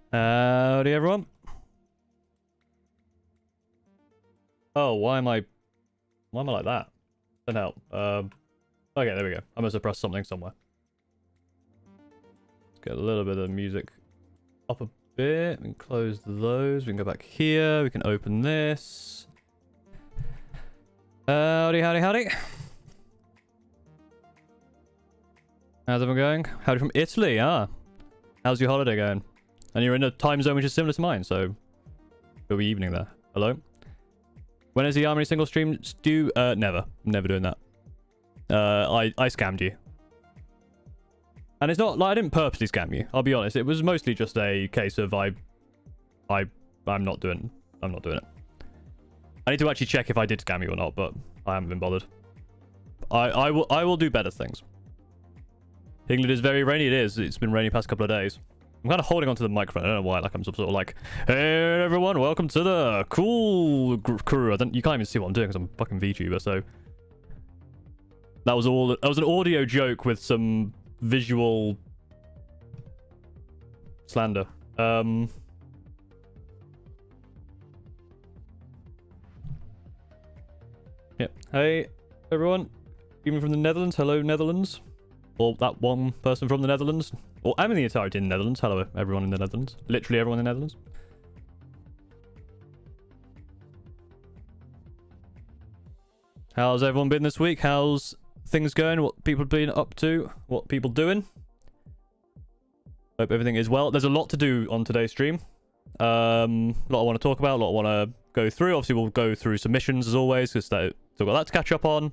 Howdy everyone. Oh, why am I like that? Don't help. Okay, there we go. I must have pressed something somewhere. Let's get a little bit of music up a bit. We can close those. We can go back here. We can open this. Howdy, howdy, howdy. How's everyone going? Howdy from Italy, ah. How's your holiday going? And you're in a time zone which is similar to mine, so it'll be evening there. Hello? When is the Armory single stream due? Never. I'm never doing that. I scammed you. And it's not like I didn't purposely scam you. I'll be honest. It was mostly just a case of I'm not doing it. I need to actually check if I did scam you or not, but I haven't been bothered. I will do better things. England is very rainy. It is. It's been rainy past couple of days. I'm kind of holding onto the microphone. I don't know why. Like I'm some sort of like, hey everyone, welcome to the cool crew. You can't even see what I'm doing because I'm a fucking VTuber. So that was all. That was an audio joke with some visual slander. Yeah. Hey everyone, even from the Netherlands. Hello Netherlands. Or that one person from the Netherlands. Or I'm in the entirety in the Netherlands. Hello, everyone in the Netherlands. Literally everyone in the Netherlands. How's everyone been this week? How's things going? What people been up to? What people doing? Hope everything is well. There's a lot to do on today's stream. A lot I want to talk about. A lot I want to go through. Obviously, we'll go through submissions as always, because still got that to catch up on.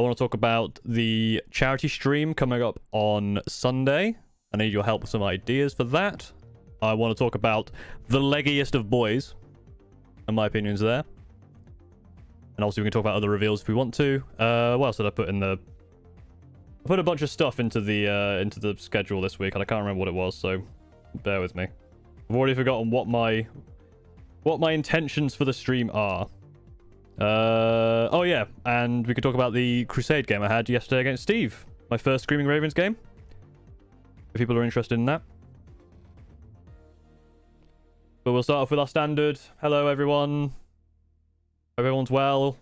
I want to talk about the charity stream coming up on Sunday. I need your help with some ideas for that. I want to talk about the leggiest of boys, and my opinions there. And also we can talk about other reveals if we want to. What else did I put in the... I put a bunch of stuff into the schedule this week, and I can't remember what it was, so bear with me. I've already forgotten what my intentions for the stream are. Oh yeah, and we could talk about the Crusade game I had yesterday against Steve. My first Screaming Ravens game. If people are interested in that. But we'll start off with our standard. Hello everyone. Hope everyone's well.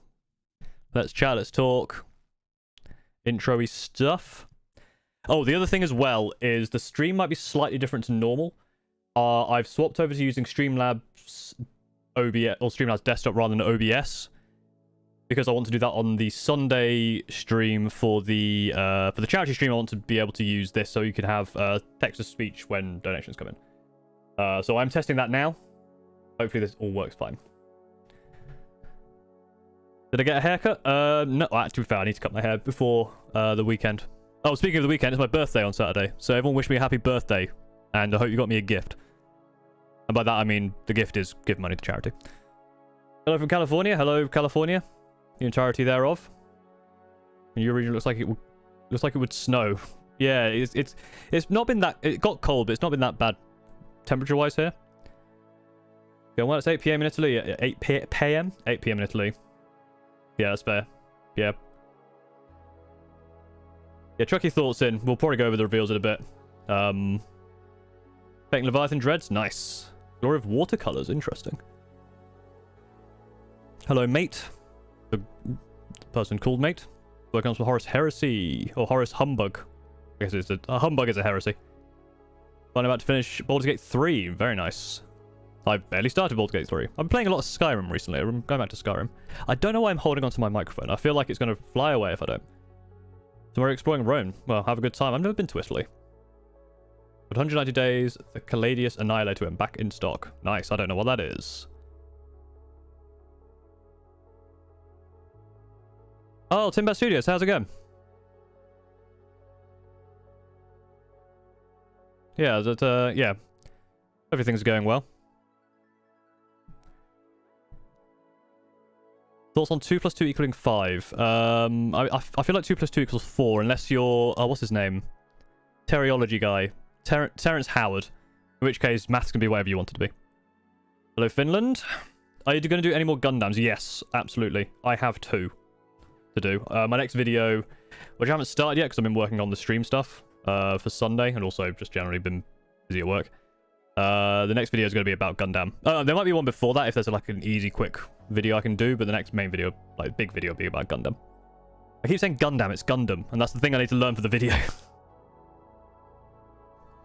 Let's chat, let's talk. Intro-y stuff. Oh, the other thing as well is the stream might be slightly different to normal. I've swapped over to using Streamlabs OBS or Streamlabs Desktop rather than OBS because I want to do that on the Sunday stream for the charity stream. I want to be able to use this so you can have text to speech when donations come in. So I'm testing that now. Hopefully this all works fine. Did I get a haircut? No. To be fair, I need to cut my hair before the weekend. Oh, speaking of the weekend, it's my birthday on Saturday. So everyone wish me a happy birthday. And I hope you got me a gift. And by that, I mean the gift is give money to charity. Hello from California. Hello, California. The entirety thereof. And your region looks like it would snow. Yeah, it's not been that... It got cold, but it's not been that bad temperature-wise here. Yeah, well, it's 8 p.m. in Italy. 8 p.m. 8 p.m. in Italy. Yeah, that's fair. Yeah. Yeah, chuck your thoughts in. We'll probably go over the reveals in a bit. Painting Leviathan Dreads. Nice. Glory of Watercolors. Interesting. Hello, mate. The person called mate. Working on some Horus Heresy. Or Horus Humbug. I guess it's a Humbug is a heresy. I'm about to finish Baldur's Gate 3. Very nice. I've barely started Baldur's Gate 3. I've been playing a lot of Skyrim recently. I'm going back to Skyrim. I don't know why I'm holding onto my microphone. I feel like it's going to fly away if I don't. So we're exploring Rome. Well, have a good time. I've never been to Italy. But 190 days, the Caladius Annihilator went back in stock. Nice. I don't know what that is. Oh, Timber Studios. How's it going? Yeah, yeah. Everything's going well. Thoughts on 2 plus 2 equaling 5? I feel like 2 plus 2 equals 4, unless you're... Oh, what's his name? Teriology guy. Terrence Howard. In which case, maths can be whatever you want it to be. Hello, Finland. Are you going to do any more Gundams? Yes, absolutely. I have 2 to do. My next video, which I haven't started yet because I've been working on the stream stuff for Sunday, and also just generally been busy at work. The next video is going to be about Gundam. There might be one before that if there's like an easy, quick video I can do, but the next main video, like big video, will be about Gundam. I keep saying Gundam, it's Gundam, and that's the thing I need to learn for the video.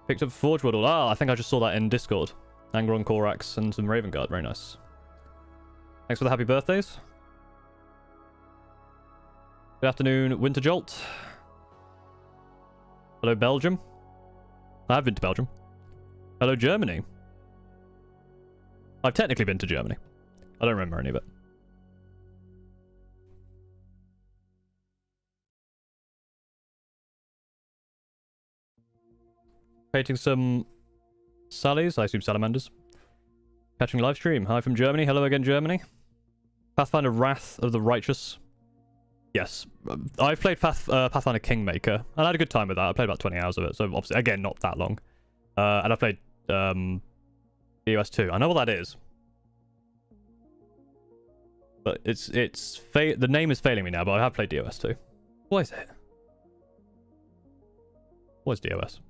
Picked up Forge World. Ah, I think I just saw that in Discord. Angron, Korax, and some Raven Guard. Very nice. Thanks for the happy birthdays. Good afternoon, Winter Jolt. Hello, Belgium. I've been to Belgium. Hello, Germany. I've technically been to Germany. I don't remember any of it. Painting some Sallies, I assume salamanders. Catching live stream. Hi from Germany. Hello again, Germany. Pathfinder Wrath of the Righteous. Yes. I've played Pathfinder Kingmaker, and I had a good time with that. I played about 20 hours of it, so obviously, again, not that long. And I played BOS 2. I know what that is. But the name is failing me now, but I have played DOS 2. What is it? What is DOS?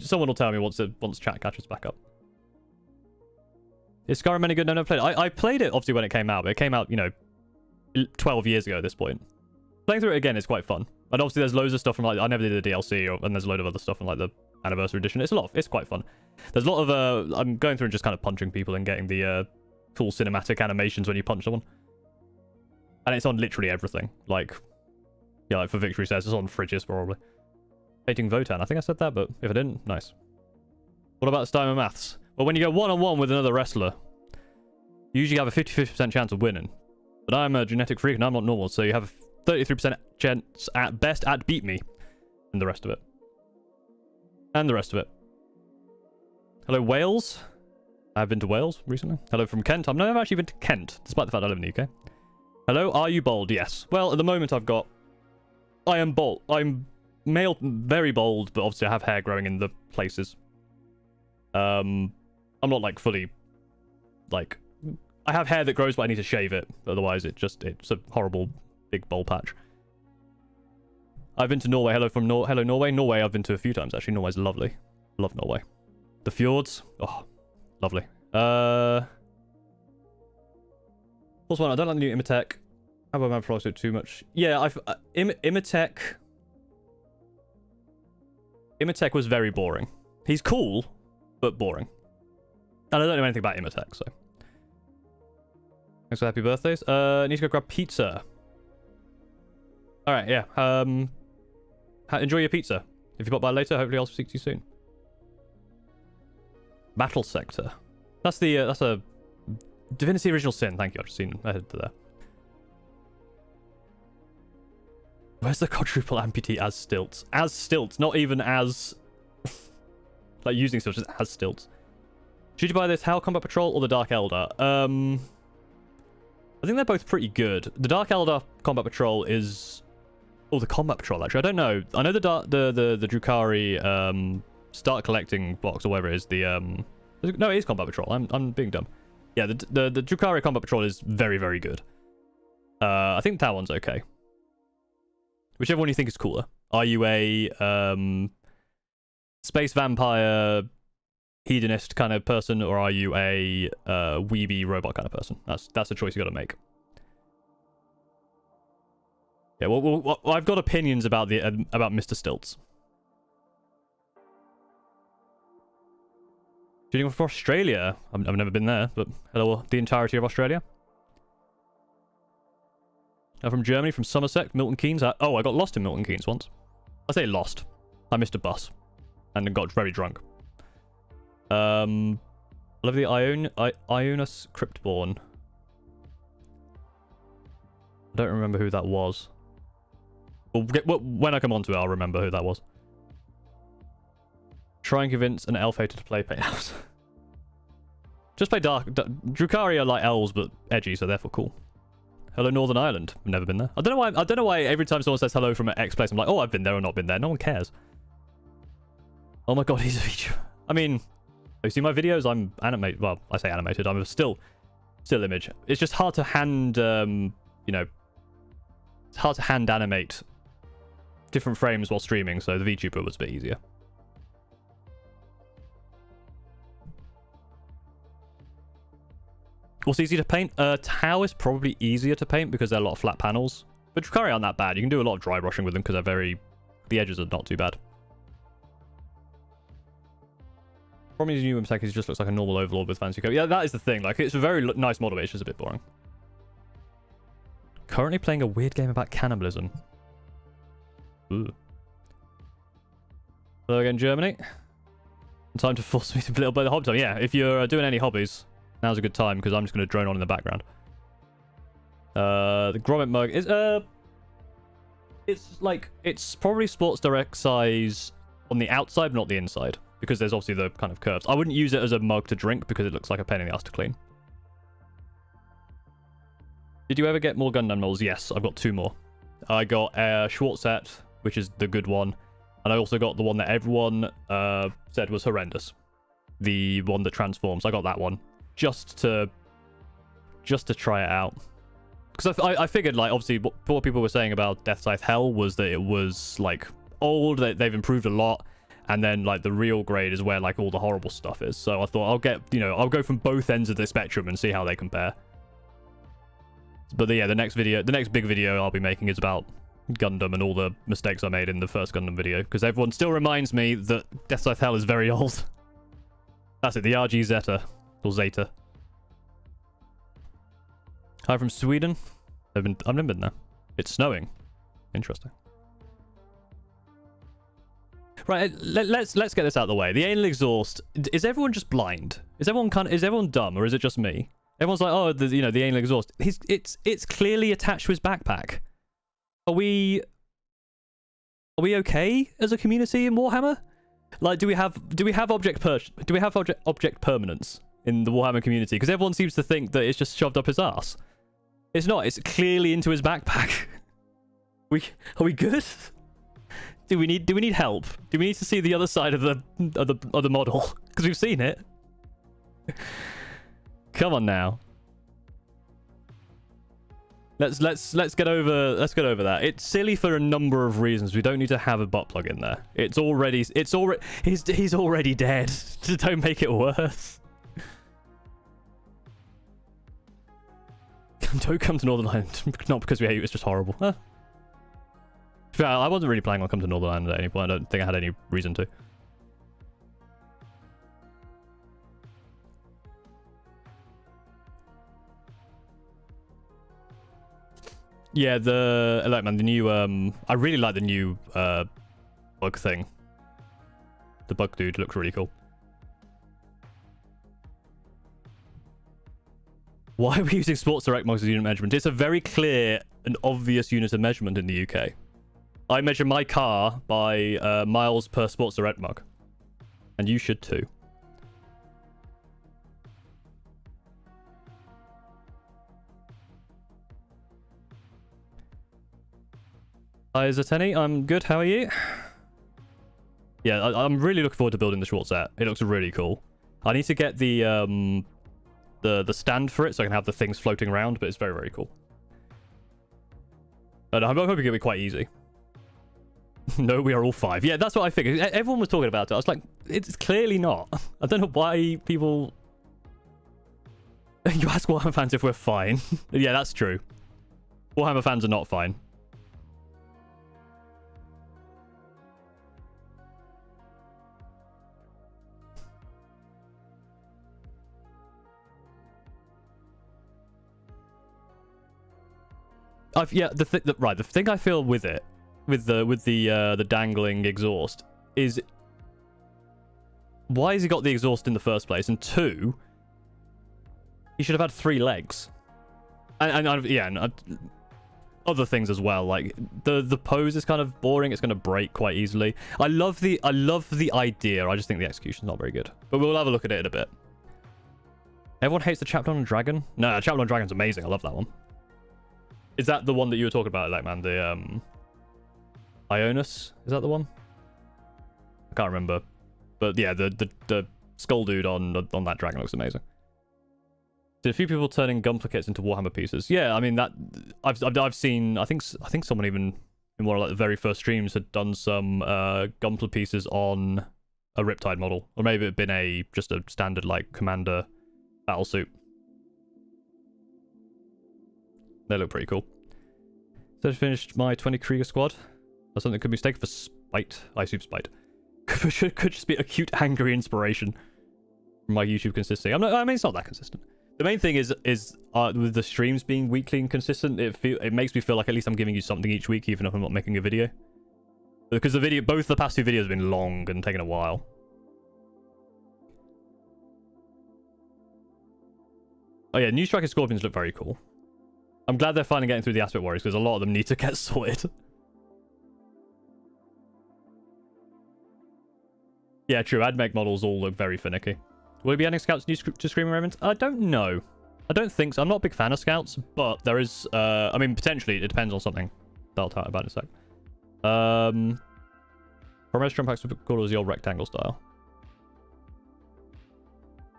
Someone will tell me once chat catches back up. Is Skyrim any good? No, I never played it. I played it obviously when it came out, but it came out, 12 years ago at this point. Playing through it again is quite fun. And obviously there's loads of stuff from, like, I never did the DLC, and there's a load of other stuff from, like, the Anniversary Edition. It's quite fun. There's a lot of, I'm going through and just kind of punching people and getting the cool cinematic animations when you punch someone. And it's on literally everything. Like, yeah, like for Victory Says, it's on fridges, probably. Hating Votan. I think I said that, but if I didn't, nice. What about Steimer Maths? Well, when you go one-on-one with another wrestler, you usually have a 50-50% chance of winning. But I'm a genetic freak and I'm not normal, so you have a 33% chance at best at beat me. And the rest of it. And the rest of it. Hello, Wales. I've been to Wales recently. Hello from Kent. I've never actually been to Kent, despite the fact I live in the UK. Hello, are you bald? Yes. Well, at the moment I am bald. I'm male, very bald, but obviously I have hair growing in the places. I'm not like fully, like, I have hair that grows, but I need to shave it. Otherwise, it's a horrible big bald patch. I've been to Norway. Hello from hello Norway. Norway I've been to a few times actually. Norway's lovely. Love Norway. The fjords. Oh, lovely. What's one? I don't like the new Imatech. How about my products too much? Yeah, Imatech was very boring. He's cool, but boring. And I don't know anything about Imatech, so. Thanks for happy birthdays. Need to go grab pizza. Alright, yeah. Enjoy your pizza. If you pop by later, hopefully I'll speak to you soon. Battle sector. That's a Divinity Original Sin. Thank you. I've just seen ahead to there. Where's the quadruple amputee as stilts? As stilts, not even as like using stilts, just as stilts. Should you buy this Hell Combat Patrol or the Dark Eldar? I think they're both pretty good. The Dark Eldar Combat Patrol is... Oh, the Combat Patrol, actually. I don't know. I know the Drukhari Start Collecting box, or whatever it is. No, it is Combat Patrol. I'm being dumb. Yeah, the Drukhari Combat Patrol is very, very good. I think that one's okay. Whichever one you think is cooler. Are you a space vampire hedonist kind of person, or are you a weeby robot kind of person? That's a choice you got to make. Yeah, well, I've got opinions about Mr. Stilts. Shooting for Australia. I've never been there, but hello, the entirety of Australia. I'm from Germany, from Somerset, Milton Keynes. Oh, I got lost in Milton Keynes once. I say lost. I missed a bus and then got very drunk. I love the Ionis Cryptborn. I don't remember who that was. When I come onto it, I'll remember who that was. Try and convince an elf hater to play Payhouse. Just play Dark. Drukhari are like elves, but edgy, so therefore cool. Hello, Northern Ireland. I've never been there. I don't know why every time someone says hello from an X place, I'm like, oh, I've been there or not been there. No one cares. Oh my god, he's a VTuber. I mean, you see my videos? I'm animated. Well, I say animated. I'm a still image. It's just hard to hand, you know, it's hard to hand animate different frames while streaming. So the VTuber was a bit easier. What's easy to paint? Tau is probably easier to paint because there are a lot of flat panels. But Drukhari aren't that bad. You can do a lot of dry brushing with them because they're very... The edges are not too bad. Probably the new Imatech just looks like a normal overlord with fancy coat. Yeah, that is the thing. Like, it's a very nice model, but it's just a bit boring. Currently playing a weird game about cannibalism. Ooh. Hello again, Germany. Time to force me to play a little bit of hobby time. Yeah, if you're doing any hobbies... Now's a good time because I'm just going to drone on in the background. The grommet mug is it's probably Sports Direct size on the outside, but not the inside, because there's obviously the kind of curves. I wouldn't use it as a mug to drink because it looks like a pain in the ass to clean. Did you ever get more Gundam molds? Yes, I've got 2 more. I got a Schwarzet, which is the good one, and I also got the one that everyone said was horrendous. The one that transforms. I got that one. Just to try it out, because I figured, like, obviously what people were saying about Death Scythe Hell was that it was like old, they've improved a lot, and then like the real grade is where like all the horrible stuff is. So I thought I'll go from both ends of the spectrum and see how they compare. But yeah, the next big video I'll be making is about Gundam and all the mistakes I made in the first Gundam video, because everyone still reminds me that Death Scythe Hell is very old. That's it, the RG Zeta. Or Zeta. Hi from Sweden. I've never been there. It's snowing. Interesting. Right, let's get this out of the way. The anal exhaust. Is everyone just blind? Is everyone dumb, or is it just me? Everyone's like, oh, the anal exhaust. It's clearly attached to his backpack. Are we okay as a community in Warhammer? Like, do we have object permanence in the Warhammer community? Because everyone seems to think that it's just shoved up his ass. It's not. It's clearly into his backpack. Are we good? Do we need help? Do we need to see the other side of the model? Because we've seen it. Come on now. Let's get over that. It's silly for a number of reasons. We don't need to have a butt plug in there. He's already dead. Don't make it worse. Don't come to Northern Ireland. Not because we hate you, it's just horrible. Huh? I wasn't really planning on coming to Northern Ireland at any point. I don't think I had any reason to. Yeah, look, man, the new I really like the new bug thing. The bug dude looks really cool. Why are we using Sports Direct mugs as unit measurement? It's a very clear and obvious unit of measurement in the UK. I measure my car by miles per Sports Direct mug. And you should too. Hi, Zateni. I'm good. How are you? Yeah, I'm really looking forward to building the short set. It looks really cool. I need to get the stand for it so I can have the things floating around, but it's very, very cool. And I'm hoping it'll be quite easy. No, we are all 5. Yeah, that's what I figured. Everyone was talking about it. I was like, it's clearly not. I don't know why people... You ask Warhammer fans if we're fine. Yeah, that's true. Warhammer fans are not fine. Yeah, the thing I feel with it, with the dangling exhaust, is why has he got the exhaust in the first place? And 2, he should have had 3 legs, and other things as well. Like the pose is kind of boring. It's going to break quite easily. I love the idea. I just think the execution's not very good. But we'll have a look at it in a bit. Everyone hates the Chaplain on Dragon. No, Chaplain on Dragon's amazing. I love that one. Is that the one that you were talking about, like, man? The Ionis? Is that the one? I can't remember. But yeah, the skull dude on that dragon looks amazing. Did a few people turning gunpla into Warhammer pieces? Yeah, I mean that I've seen. I think someone even in one of like the very first streams had done some gunpla pieces on a Riptide model, or maybe it'd been just a standard like commander battle suit. They look pretty cool. So I finished my 20 Krieger squad. Or something could be mistaken for spite. I assume spite. Could just be acute angry inspiration from my YouTube consistency. I mean, it's not that consistent. The main thing is with the streams being weekly and consistent, it makes me feel like at least I'm giving you something each week, even if I'm not making a video. Because both the past 2 videos have been long and taken a while. Oh yeah, New Striker Scorpions look very cool. I'm glad they're finally getting through the Aspect Warriors, because a lot of them need to get sorted. Yeah, true. AdMech models all look very finicky. Will we be adding scouts to Screaming Ravens? I don't know. I don't think so. I'm not a big fan of scouts, but there is... I mean, potentially, it depends on something. I'll talk about in a sec. Promise Trump packs would be cool as the old rectangle style.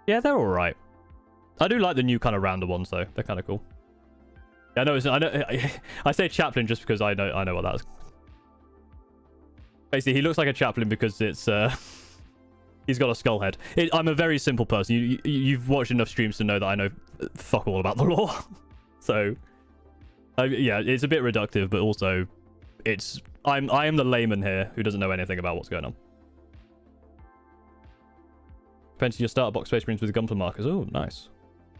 Yeah, they're alright. I do like the new kind of rounder ones, though. They're kind of cool. Yeah, I say chaplain just because I know what that is. Basically, he looks like a chaplain because it's he's got a skull head. I'm a very simple person. You've watched enough streams to know that I know fuck all about the lore. So yeah, it's a bit reductive, but also I am the layman here who doesn't know anything about what's going on. Painting your starter box space marines with gunpla markers. Oh, nice.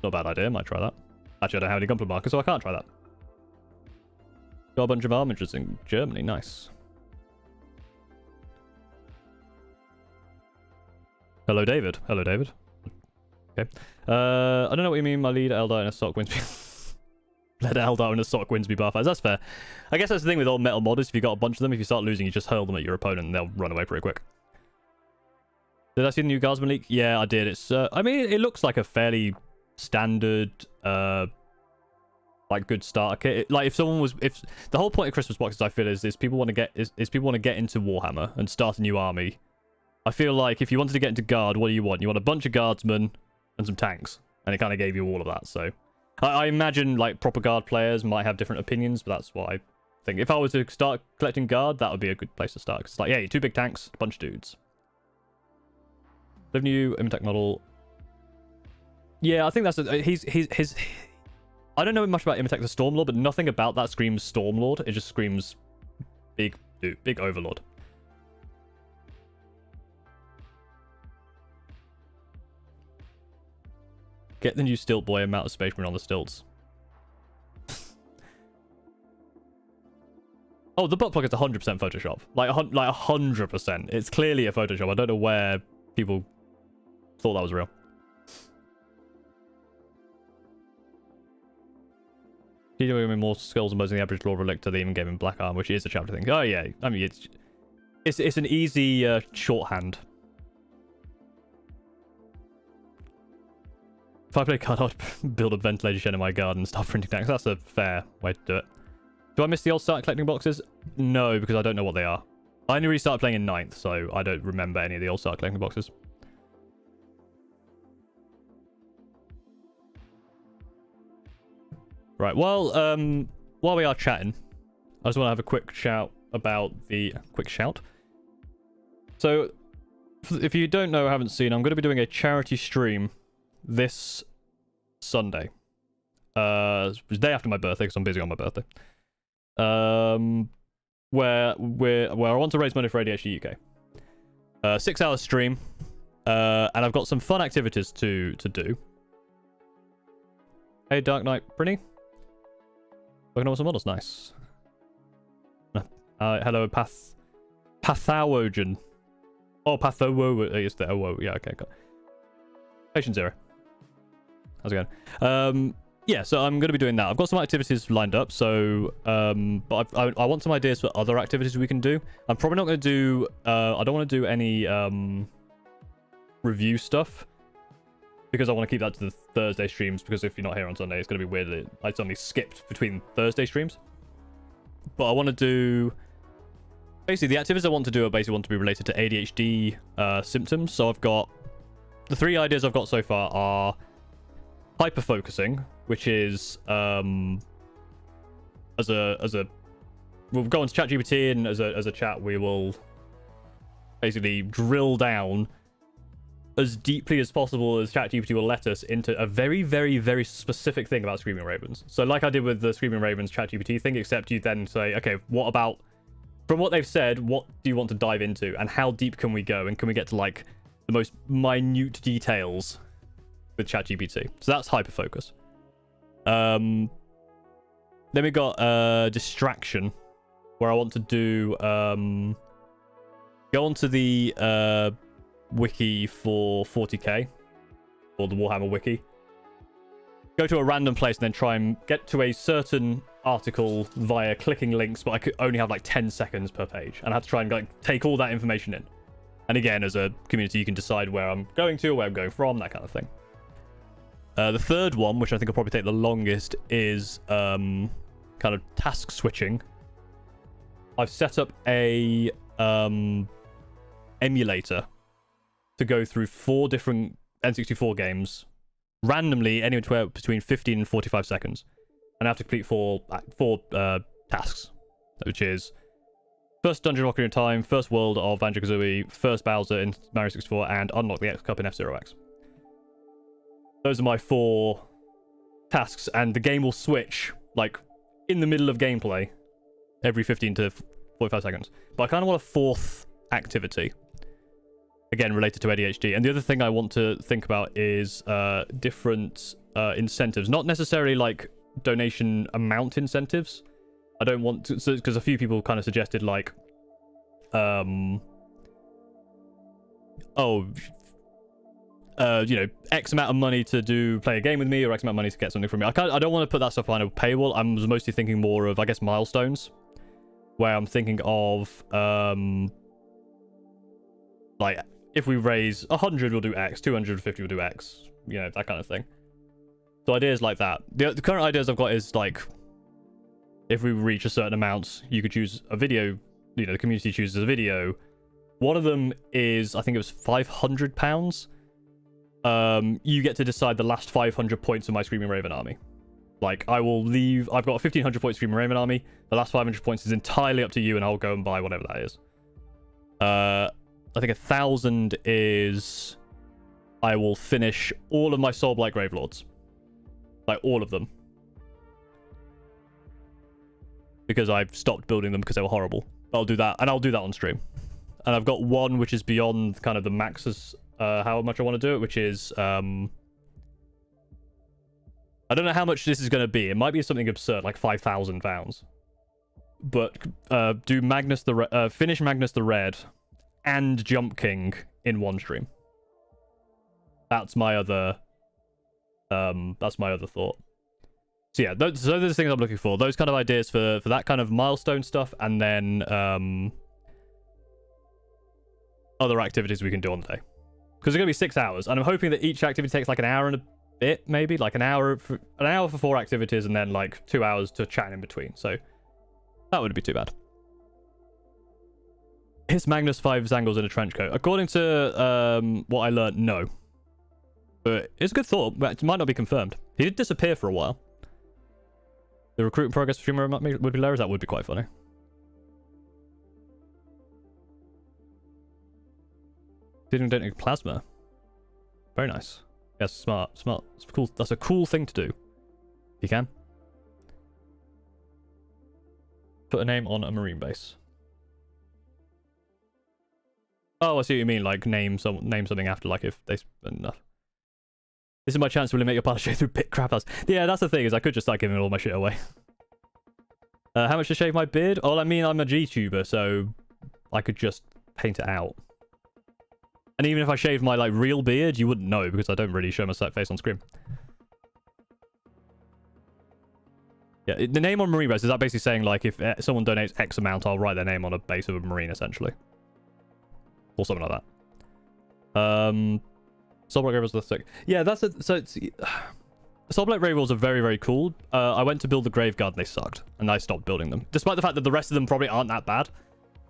Not a bad idea. Might try that. Actually, I don't have any gunpla markers, so I can't try that. Got a bunch of armatures in Germany. Nice. Hello, David. Hello, David. Okay. I don't know what you mean. My lead Eldar in a sock wins me. Let Eldar in a sock wins me bar fights. That's fair. I guess that's the thing with old metal modders. If you got a bunch of them, if you start losing, you just hurl them at your opponent and they'll run away pretty quick. Did I see the new Guardsman leak? Yeah, I did. It's I mean, it looks like a fairly standard like good starter kit. Like if the whole point of Christmas boxes, I feel, is people want to get into Warhammer and start a new army. I feel like if you wanted to get into Guard, what do you want? You want a bunch of Guardsmen and some tanks, and it kind of gave you all of that. So I imagine like proper Guard players might have different opinions, but that's what I think. If I was to start collecting Guard, that would be a good place to start. Cause it's like, yeah, 2 big tanks, a bunch of dudes. Live new Imitech model. Yeah, I think that's his. I don't know much about Imitech the Stormlord, but nothing about that screams Stormlord. It just screams big dude, big Overlord. Get the new Stilt Boy and mount a Space Marine on the stilts. Oh, the butt plug is 100% Photoshop. Like 100%. It's clearly a Photoshop. I don't know where people thought that was real. You doing more skills and modes than the average Lord Relictor, they even gave him black arm, which is a chapter thing. Oh yeah, I mean it's an easy shorthand. If I play card, I'd build a ventilation shed in my garden and start printing tanks. That's a fair way to do it. Do I miss the old start collecting boxes? No, because I don't know what they are. I only really started playing in 9th, so I don't remember any of the old start collecting boxes. Right, well, while we are chatting, I just want to have a quick shout about the... So, if you don't know or haven't seen, I'm going to be doing a charity stream this Sunday. It's the day after my birthday, because I'm busy on my birthday. Where I want to raise money for ADHD UK. 6-hour stream. And I've got some fun activities to do. Hey, Dark Knight, Brinny. Looking at some models, nice. Hello, Pathogen. Oh, Pathowo. It's the OO. Yeah, okay, got it. Patient Zero. How's it going? Yeah, so I'm going to be doing that. I've got some activities lined up, so but I want some ideas for other activities we can do. I'm probably not going to do I don't want to do any review stuff, because I want to keep that to the Thursday streams, because if you're not here on Sunday, it's going to be weird that I suddenly skipped between Thursday streams. But I want to do... Basically, the activities I want to do are basically want to be related to ADHD symptoms. So I've got... The 3 ideas I've got so far are hyper-focusing, which is... We'll go into ChatGPT, and as a chat, we will basically drill down as deeply as possible as ChatGPT will let us into a very, very, very specific thing about Screaming Ravens. So like I did with the Screaming Ravens ChatGPT thing, except you then say, okay, what about, from what they've said, what do you want to dive into, and how deep can we go, and can we get to like the most minute details with ChatGPT? So that's hyperfocus. Then we got distraction, where I want to do go onto the wiki for 40k, or the Warhammer wiki, go to a random place and then try and get to a certain article via clicking links, but I could only have like 10 seconds per page, and I have to try and like take all that information in. And again, as a community, you can decide where I'm going to, or where I'm going from, that kind of thing. The third one, which I think will probably take the longest, is kind of task switching. I've set up a emulator to go through 4 different N64 games randomly, anywhere between 15 and 45 seconds, and I have to complete four tasks, which is first dungeon Ocarina of Time, first world of Banjo-Kazooie, first Bowser in Mario 64, and unlock the X Cup in F-Zero X. Those are my 4 tasks, and the game will switch like in the middle of gameplay every 15 to 45 seconds. But I kind of want a 4th activity, again related to ADHD. And the other thing I want to think about is different incentives, not necessarily like donation amount incentives. I don't want to, because a few people kind of suggested like you know, X amount of money to play a game with me, or X amount of money to get something from me. I don't want to put that stuff on a paywall. I'm mostly thinking more of, I guess, milestones, where I'm thinking of like if we raise 100, we'll do X. 250, we'll do X. You know, that kind of thing. So ideas like that. The current ideas I've got is like, if we reach a certain amount, you could choose a video. You know, the community chooses a video. One of them is, I think it was £500. You get to decide the last 500 points of my Screaming Raven army. Like, I will leave... I've got a 1,500 point Screaming Raven army. The last 500 points is entirely up to you, and I'll go and buy whatever that is. I think 1,000 is... I will finish all of my Soulblight Gravelords. Like, all of them. Because I've stopped building them because they were horrible. I'll do that, and I'll do that on stream. And I've got one which is beyond kind of the maxes, how much I want to do it, which is... I don't know how much this is going to be. It might be something absurd, like £5,000. But do Magnus the finish Magnus the Red and Jump King in one stream. That's my other thought. So yeah, those are the things I'm looking for. Those kind of ideas for that kind of milestone stuff, and then other activities we can do on the day. Because it's going to be 6 hours, and I'm hoping that each activity takes like an hour and a bit, maybe like an hour for 4 activities, and then like 2 hours to chat in between. So that wouldn't be too bad. Is Magnus 5 Zangles in a trench coat? According to what I learned, no. But it's a good thought, but it might not be confirmed. He did disappear for a while. The recruitment progress for streamer would be lower. That would be quite funny. Didn't donate plasma. Very nice. Yes, smart. It's cool. That's a cool thing to do. If you can. Put a name on a marine base. Oh, I see what you mean. Like name something after, like if they spend enough. This is my chance to really make your partner shave through bit crap house. Yeah, that's the thing, is I could just start giving all my shit away. How much to shave my beard? Oh, I mean, I'm a GTuber, so I could just paint it out. And even if I shaved my like real beard, you wouldn't know because I don't really show my face on screen. Yeah, the name on marine base, is that basically saying like if someone donates X amount, I'll write their name on a base of a marine essentially, or something like that. Soulblight Gravel's the thick. Yeah, that's it. So it's Soulblight Gravel's are very, very cool. I went to build the Graveguard and they sucked, and I stopped building them, despite the fact that the rest of them probably aren't that bad.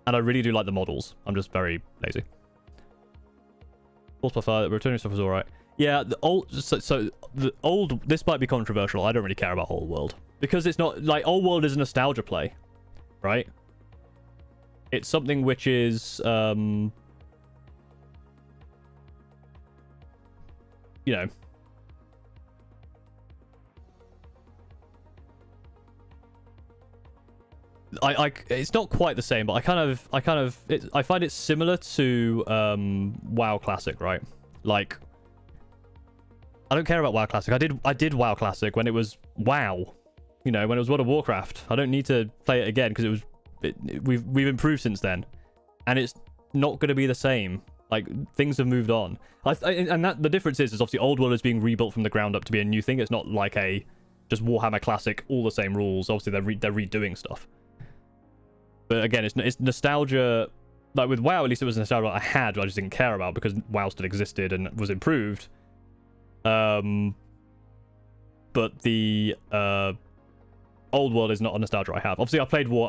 And I really do like the models. I'm just very lazy. Force by Fire, returning stuff was alright. Yeah, the old. So the old. This might be controversial. I don't really care about Old World because it's not like Old World is a nostalgia play, right? It's something which is you know, it's not quite the same, but I find it similar to WoW Classic, right? Like, I don't care about WoW Classic. I did WoW Classic when it was WoW, you know, when it was World of Warcraft. I don't need to play it again because we've improved since then, and it's not going to be the same. Like, things have moved on. And that the difference is obviously Old World is being rebuilt from the ground up to be a new thing. It's not like just Warhammer Classic, all the same rules. Obviously, they're redoing stuff. But again, it's nostalgia. Like with WoW, at least it was nostalgia I had, but I just didn't care about because WoW still existed and was improved. But the Old World is not a nostalgia I have. Obviously, I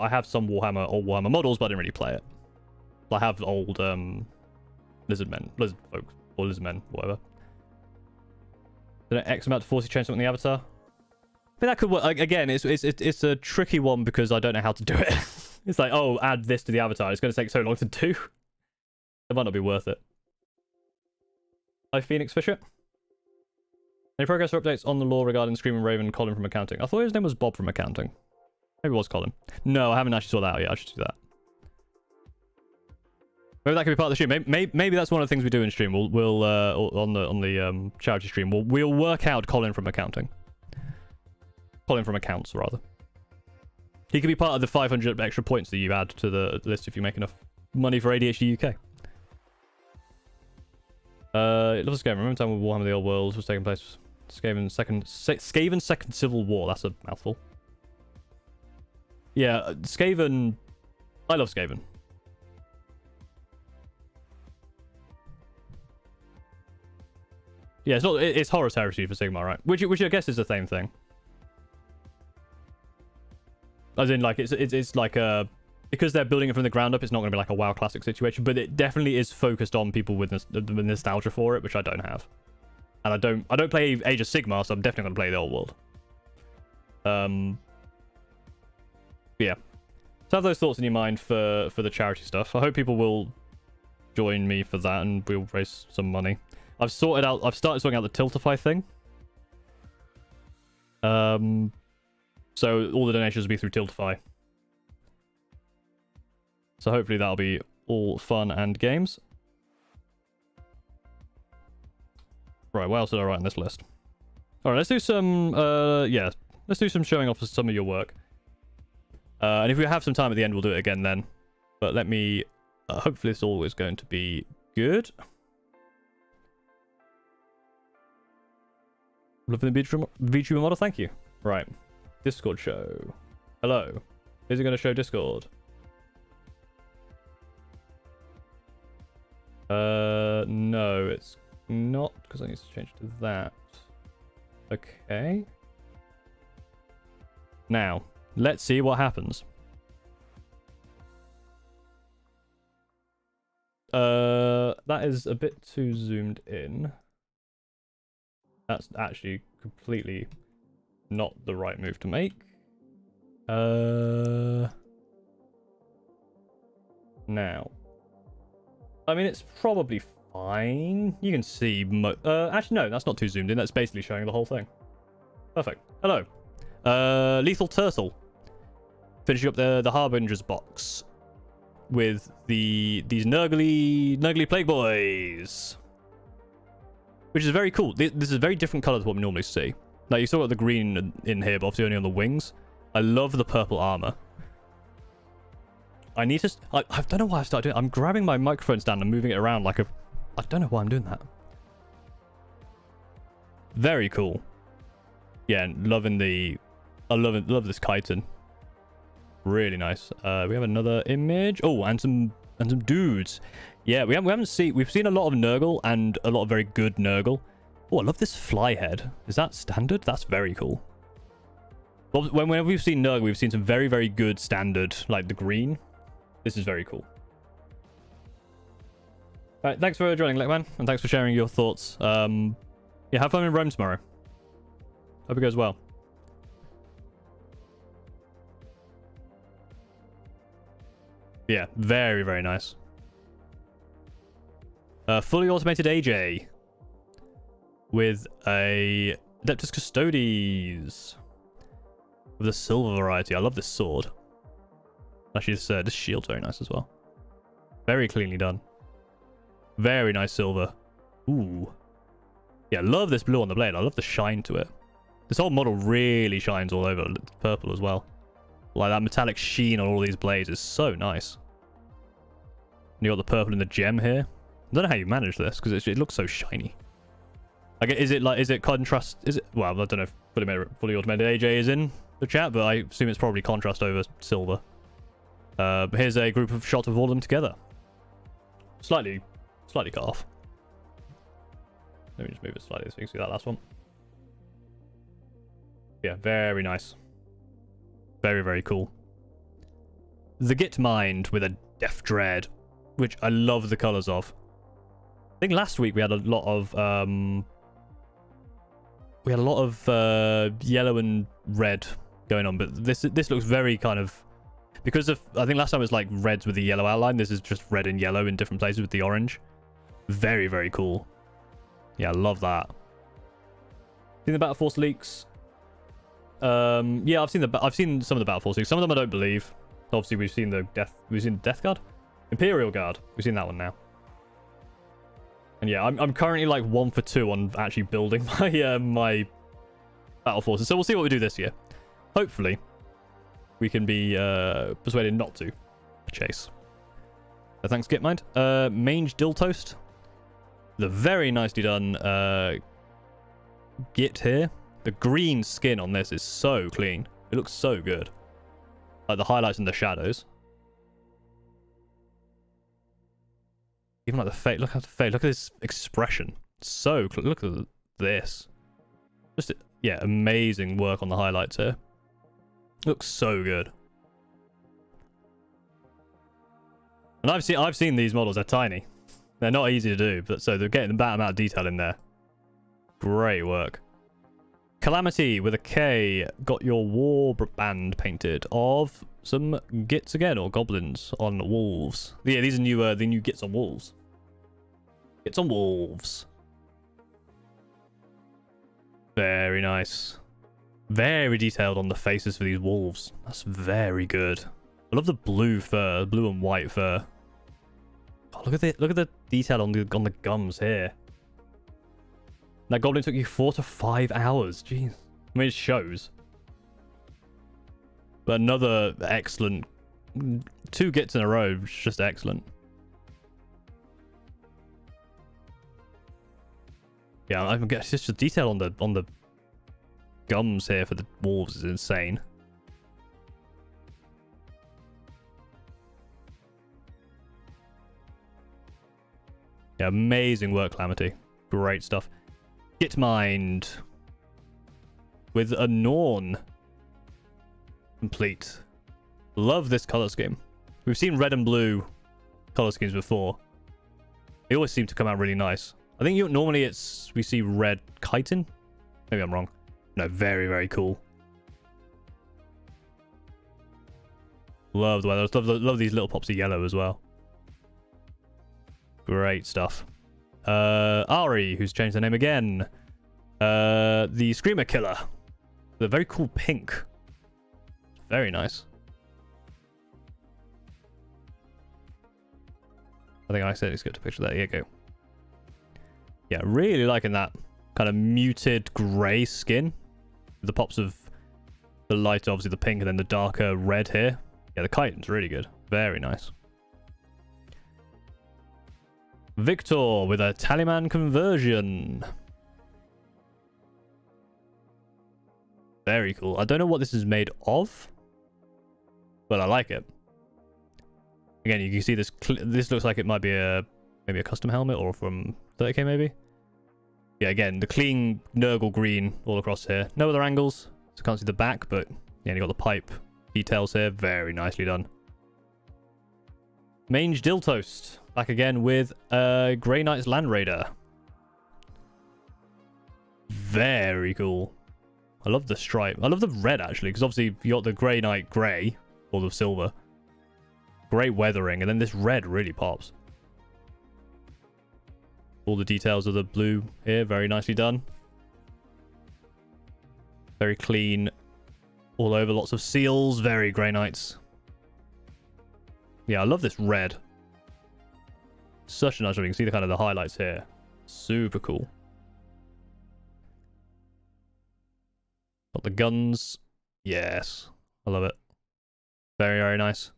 have some old Warhammer models, but I didn't really play it. I have old lizard folk, or lizard men, whatever. Then X amount to force you change something in the avatar. I mean, that could work. Like, again, it's a tricky one because I don't know how to do it. It's like, oh, add this to the avatar. It's going to take so long to do. It might not be worth it. Hi, Phoenix Fisher. Any progress or updates on the law regarding Screaming Raven Colin from accounting? I thought his name was Bob from accounting. Maybe it was Colin. No, I haven't actually saw that out yet. I should do that. Maybe that could be part of the stream. Maybe that's one of the things we do in stream. We'll on the charity stream. We'll work out Colin from accounting. Colin from accounts, rather. He could be part of the 500 extra points that you add to the list if you make enough money for ADHD UK. It loves Skaven. Remember the time when Warhammer the Old World was taking place? Skaven's second Civil War. That's a mouthful. Yeah, Skaven. I love Skaven. Yeah, it's not. It's horror territory for Sigma, right? Which I guess is the same thing. As in, like, it's like a, because they're building it from the ground up, it's not going to be like a WoW Classic situation, but it definitely is focused on people with nostalgia for it, which I don't have. And I don't play Age of Sigmar, so I'm definitely going to play the old world. Yeah. So have those thoughts in your mind for the charity stuff. I hope people will join me for that, and we'll raise some money. I've started sorting out the Tiltify thing. So all the donations will be through Tiltify. So hopefully that'll be all fun and games. Right, what else did I write on this list? Alright, let's do some, yeah. Let's do some showing off of some of your work. And if we have some time at the end, we'll do it again then. But let me, hopefully it's always going to be good. Loving the VTuber model, thank you. Right. Discord show. Hello. Is it going to show Discord? No, it's not, because I need to change to that. Okay. Now, let's see what happens. That is a bit too zoomed in. That's actually completely not the right move to make. Now. I mean, it's probably fine. You can see actually, no, that's not too zoomed in. That's basically showing the whole thing. Perfect. Hello. Lethal Turtle. Finishing up the Harbinger's box with these Nurgly Plague Boys. Which is very cool. This is a very different color to what we normally see. Like, you saw got the green in here, but obviously only on the wings. I love the purple armor. I need to... I don't know why I started doing it. I'm grabbing my microphone stand and moving it around like a... I don't know why I'm doing that. Very cool. Yeah, and loving the... I love this chitin. Really nice. We have another image. Oh, and some dudes. Yeah, we've seen a lot of Nurgle and a lot of very good Nurgle. Oh, I love this fly head. Is that standard? That's very cool. Well, whenever we've seen Nurgle, we've seen some very, very good standard, like the green. This is very cool. All right, thanks for joining, Leckman, and thanks for sharing your thoughts. Yeah, have fun in Rome tomorrow. Hope it goes well. Yeah, very, very nice. Fully automated AJ with a Adeptus Custodes with a silver variety. I love this sword. Actually, this shield's very nice as well. Very cleanly done. Very nice silver. Ooh. Yeah, I love this blue on the blade. I love the shine to it. This whole model really shines all over. It's purple as well. Like, that metallic sheen on all these blades is so nice. And you got the purple and the gem here. I don't know how you manage this, because it looks so shiny. Like, is it contrast? Is it? Well, I don't know if fully automated AJ is in the chat, but I assume it's probably contrast over silver. But here's a group of shots of all of them together. Slightly cut off. Let me just move it slightly so you can see that last one. Yeah, very nice. Very, very cool. The Git Mind with a Death Dread, which I love the colors of. I think last week we had a lot of yellow and red going on, but this looks very kind of, because of, I think last time it was like reds with the yellow outline. This is just red and yellow in different places with the orange. Very, very cool. Yeah, I love that. Seen the Battle Force leaks? Yeah, I've seen some of the Battle Force leaks. Some of them I don't believe. Obviously, we've seen the Death Guard, Imperial Guard. We've seen that one now. And yeah, I'm currently like 1 for 2 on actually building my my battle forces. So we'll see what we do this year. Hopefully, we can be persuaded not to chase. So thanks, Gitmind. Mange Dill Toast. The very nicely done Git here. The green skin on this is so clean. It looks so good. Like the highlights and the shadows. Even like the face. Look at the face. Look at this expression. So look at this? Just, yeah, amazing work on the highlights here. Looks so good. And I've seen these models. They're tiny. They're not easy to do, but so they're getting the bad amount of detail in there. Great work. Calamity with a K got your war band painted of some gits again, or goblins on wolves. Yeah, these are the new gits on wolves. Gits on wolves. Very nice. Very detailed on the faces for these wolves. That's very good. I love the blue fur, blue and white fur. Oh, look at the detail on the gums here. That goblin took you 4 to 5 hours. Jeez. I mean, it shows. But another excellent... 2 gits in a row, just excellent. Yeah, I guess just the detail on the gums here for the wolves is insane. Yeah, amazing work, Calamity. Great stuff. Git Mind with a Norn complete. Love this color scheme. We've seen red and blue color schemes before. They always seem to come out really nice. I think normally we see red chitin. Maybe I'm wrong. No, very, very cool. Love the weather. Love these little pops of yellow as well. Great stuff. Ari, who's changed their name again. The Screamer Killer. The very cool pink. Very nice. I think I accidentally skipped a picture there. Here you go. Yeah, really liking that kind of muted grey skin. The pops of the light, obviously the pink, and then the darker red here. Yeah, the chitin's really good. Very nice. Victor with a Taliman conversion. Very cool. I don't know what this is made of, but I like it. Again, you can see this. This looks like it might be maybe a custom helmet, or from 30k maybe. Yeah, again, the clean Nurgle green all across here. No other angles, so can't see the back, but yeah, you got the pipe details here. Very nicely done. Mange Diltoast back again with Grey Knight's Land Raider. Very cool. I love the stripe. I love the red actually, because obviously you got the Grey Knight grey or the silver. Great weathering, and then this red really pops. All the details of the blue here, very nicely done. Very clean. All over, lots of seals, very Grey Knights. Yeah, I love this red. Such a nice one. You can see the kind of the highlights here. Super cool. Got the guns. Yes. I love it. Very, very nice.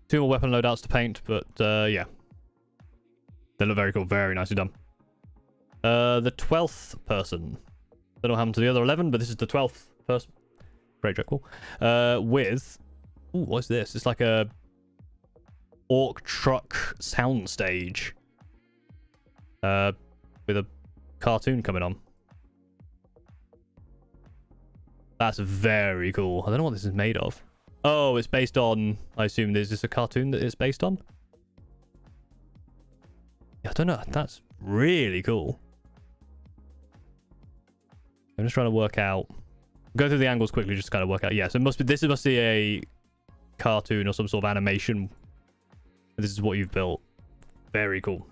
2 more weapon loadouts to paint, but yeah. They look very cool. Very nicely done. The 12th person. Don't know what happened to the other 11, but this is the 12th person. Very cool. With... Ooh, what's this? It's like a... Orc truck soundstage. With a cartoon coming on. That's very cool. I don't know what this is made of. Oh, it's based on... I assume is this a cartoon that it's based on? Yeah, I don't know. That's really cool. I'm just trying to work out... Go through the angles quickly just to kind of work out. Yeah, so this must be a cartoon or some sort of animation. This is what you've built. Very cool.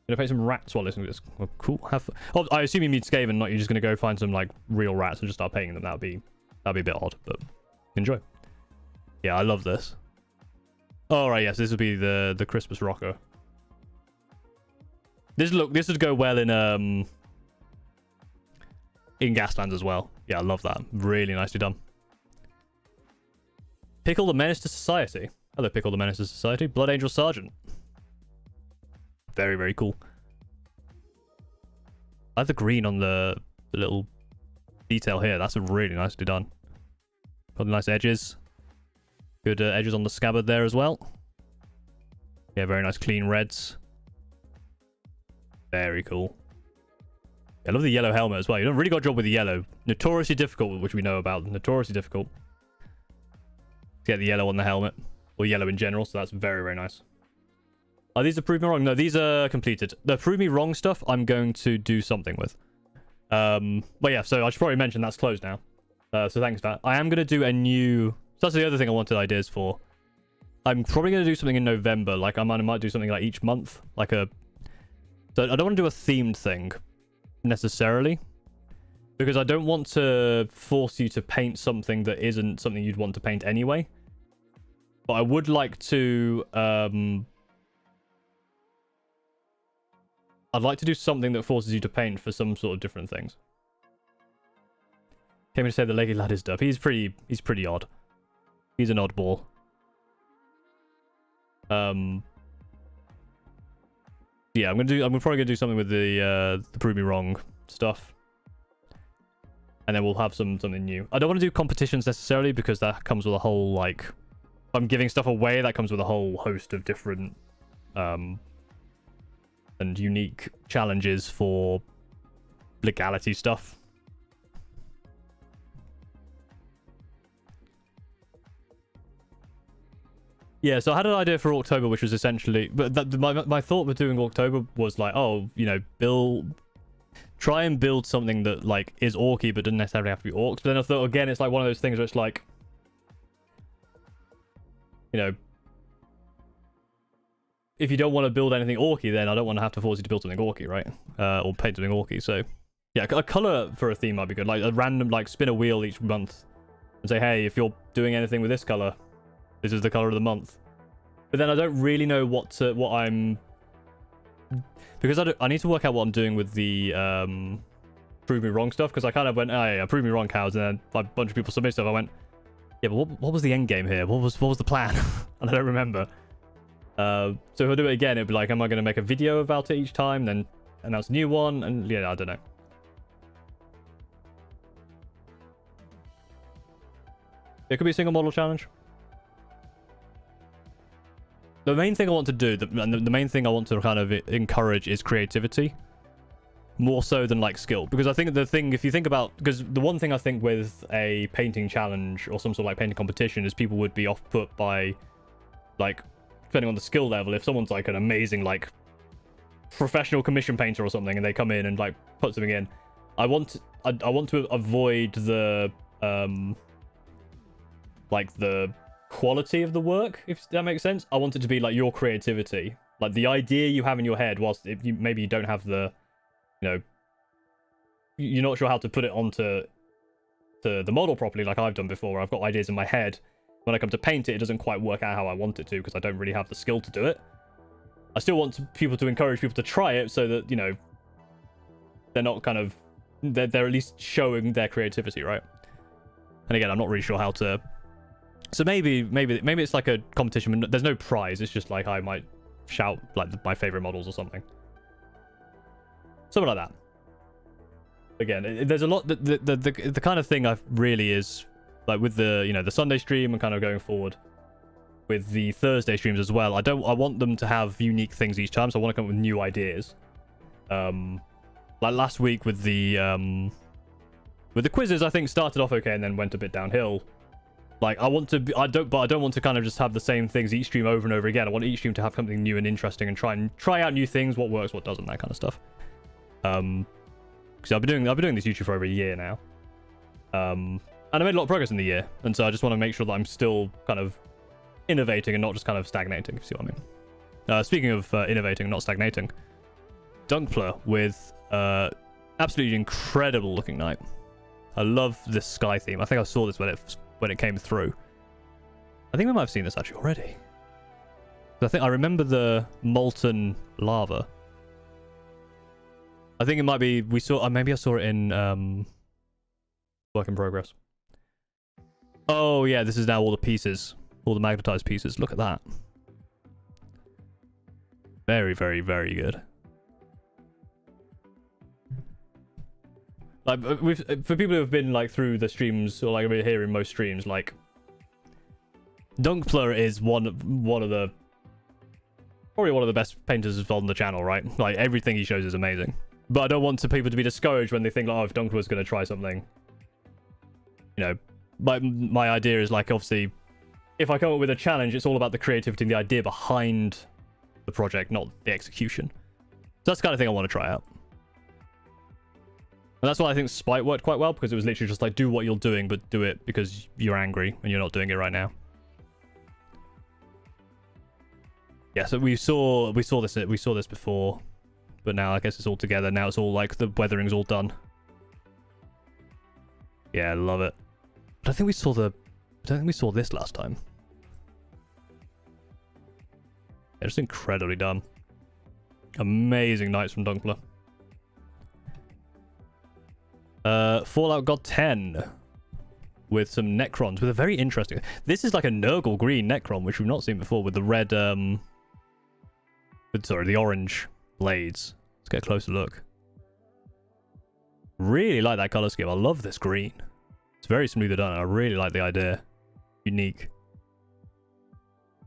Gonna paint some rats while listening to this. Oh, cool. Oh, I assume you mean Skaven, not you're just gonna go find some like real rats and just start painting them. That'd be a bit odd, but enjoy. Yeah, I love this. All right, yes, this would be the Christmas rocker. This would go well in Gaslands as well. Yeah, I love that. Really nicely done. Pickle the Menace to Society. Hello, Pickle the Menace to Society. Blood Angel Sergeant. Very, very cool. I like the green on the little detail here. That's really nicely done. Got the nice edges. Good edges on the scabbard there as well. Yeah, very nice clean reds. Very cool. I love the yellow helmet as well. You done a really good job with the yellow. Notoriously difficult, which we know about. Notoriously difficult to get the yellow on the helmet. Or yellow in general, so that's very, very nice. Are these the prove me wrong? No, these are completed. The prove me wrong stuff, I'm going to do something with. But yeah, so I should probably mention that's closed now. So thanks for that. I am going to do a new... So that's the other thing I wanted ideas for. I'm probably going to do something in November. Like, I might do something like each month. Like a... So I don't want to do a themed thing, necessarily. Because I don't want to force you to paint something that isn't something you'd want to paint anyway. But I would like to... I'd like to do something that forces you to paint for some sort of different things. Came in to say the leggy lad is dub. He's pretty odd. He's an oddball. Yeah, I'm probably gonna do something with the prove me wrong stuff. And then we'll have something new. I don't want to do competitions necessarily because that comes with a whole, like, if I'm giving stuff away, that comes with a whole host of different and unique challenges for legality stuff. Yeah, so I had an idea for October, which was essentially... But my thought with doing October was like, oh, you know, try and build something that, like, is orky, but doesn't necessarily have to be orcs. But then I thought, again, it's like one of those things where it's like... You know... If you don't want to build anything orky, then I don't want to have to force you to build something orky, right? Or paint something orky, so... Yeah, a color for a theme might be good. Like, a random, like, spin a wheel each month. And say, hey, if you're doing anything with this color... This is the color of the month. But then I don't really know what I'm... Because I need to work out what I'm doing with the prove me wrong stuff. Because I kind of went, oh yeah, prove me wrong cows. And then a bunch of people submit stuff. I went, yeah, but what was the end game here? What was the plan? And I don't remember. So if I do it again, it'd be like, am I going to make a video about it each time? Then announce a new one? And yeah, I don't know. It could be a single model challenge. The main thing I want to do, the main thing I want to kind of encourage is creativity. More so than, like, skill. Because I think the thing, if you think about... Because the one thing I think with a painting challenge or some sort of, like, painting competition is people would be off-put by, like, depending on the skill level. If someone's, like, an amazing, like, professional commission painter or something and they come in and, like, put something in. I want to avoid the, like, the... quality of the work, if that makes sense. I want it to be like your creativity, like the idea you have in your head, whilst if you maybe you don't have the, you know, you're not sure how to put it onto the model properly, like I've done before, where I've got ideas in my head. When I come to paint it, it doesn't quite work out how I want it to because I don't really have the skill to do it. I still want people to encourage people to try it so that, you know, they're not kind of they're at least showing their creativity, right? And again, I'm not really sure how to. So maybe it's like a competition, but there's no prize. It's just like I might shout like my favorite models or something. Something like that. Again, there's a lot. The kind of thing I really is like with the, you know, the Sunday stream and kind of going forward with the Thursday streams as well. I want them to have unique things each time, so I want to come up with new ideas. Like last week with the quizzes, I think started off okay and then went a bit downhill. Like, I don't want to kind of just have the same things each stream over and over again. I want each stream to have something new and interesting and try out new things, what works, what doesn't, that kind of stuff. Because I've been doing this YouTube for over a year now. And I made a lot of progress in the year, and so I just want to make sure that I'm still kind of innovating and not just kind of stagnating, if you see what I mean. Speaking of innovating and not stagnating, Dunkpler with absolutely incredible looking knight. I love this sky theme. I think I saw this when it came through. I think we might have seen this actually already. I remember the molten lava. I think it might be maybe I saw it in work in progress. Oh yeah, this is now all the pieces, all the magnetized pieces. Look at that. Very, very, very good. Like for people who have been like through the streams or like we're here in most streams, like Dunkpler is one of the probably one of the best painters on the channel, right? Like, everything he shows is amazing. But I don't want people to be discouraged when they think, like, oh, if Dunkel was going to try something, you know, my idea is, like, obviously, if I come up with a challenge, it's all about the creativity and the idea behind the project, not the execution. So that's the kind of thing I want to try out. And that's why I think Spite worked quite well, because it was literally just like, do what you're doing, but do it because you're angry and you're not doing it right now. Yeah, so we saw this before, but now I guess it's all together. Now it's all like the weathering's all done. Yeah, I love it. But I don't think we saw this last time. Yeah, just incredibly done. Amazing Knights from Dunkler. Fallout God 10 with some Necrons with a very interesting. This is like a Nurgle green Necron, which we've not seen before, with the red the orange blades. Let's get a closer look. Really like that color scheme. I love this green. It's very smoothly done. I really like the idea. Unique.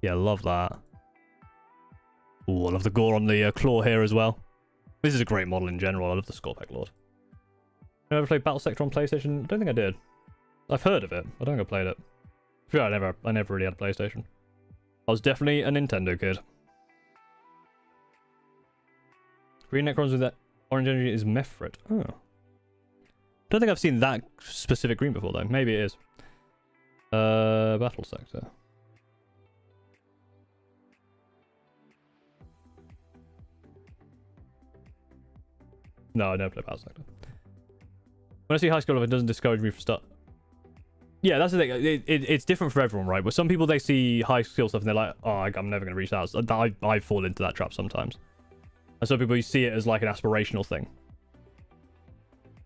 Yeah, I love that. Ooh, I love the gore on the claw here as well. This is a great model in general. I love the Scorpec Lord. You ever played Battle Sector on PlayStation? I don't think I did. I've heard of it. I don't think I played it. I never really had a PlayStation. I was definitely a Nintendo kid. Green Necrons with that orange energy is Mephrit. Oh. Don't think I've seen that specific green before though. Maybe it is. Battle Sector. No, I never played Battle Sector. When I see high skill, if it doesn't discourage me from start. Yeah, that's the thing. It's different for everyone, right? But some people, they see high skill stuff and they're like, oh, I'm never going to reach that. I fall into that trap sometimes. And some people, you see it as like an aspirational thing.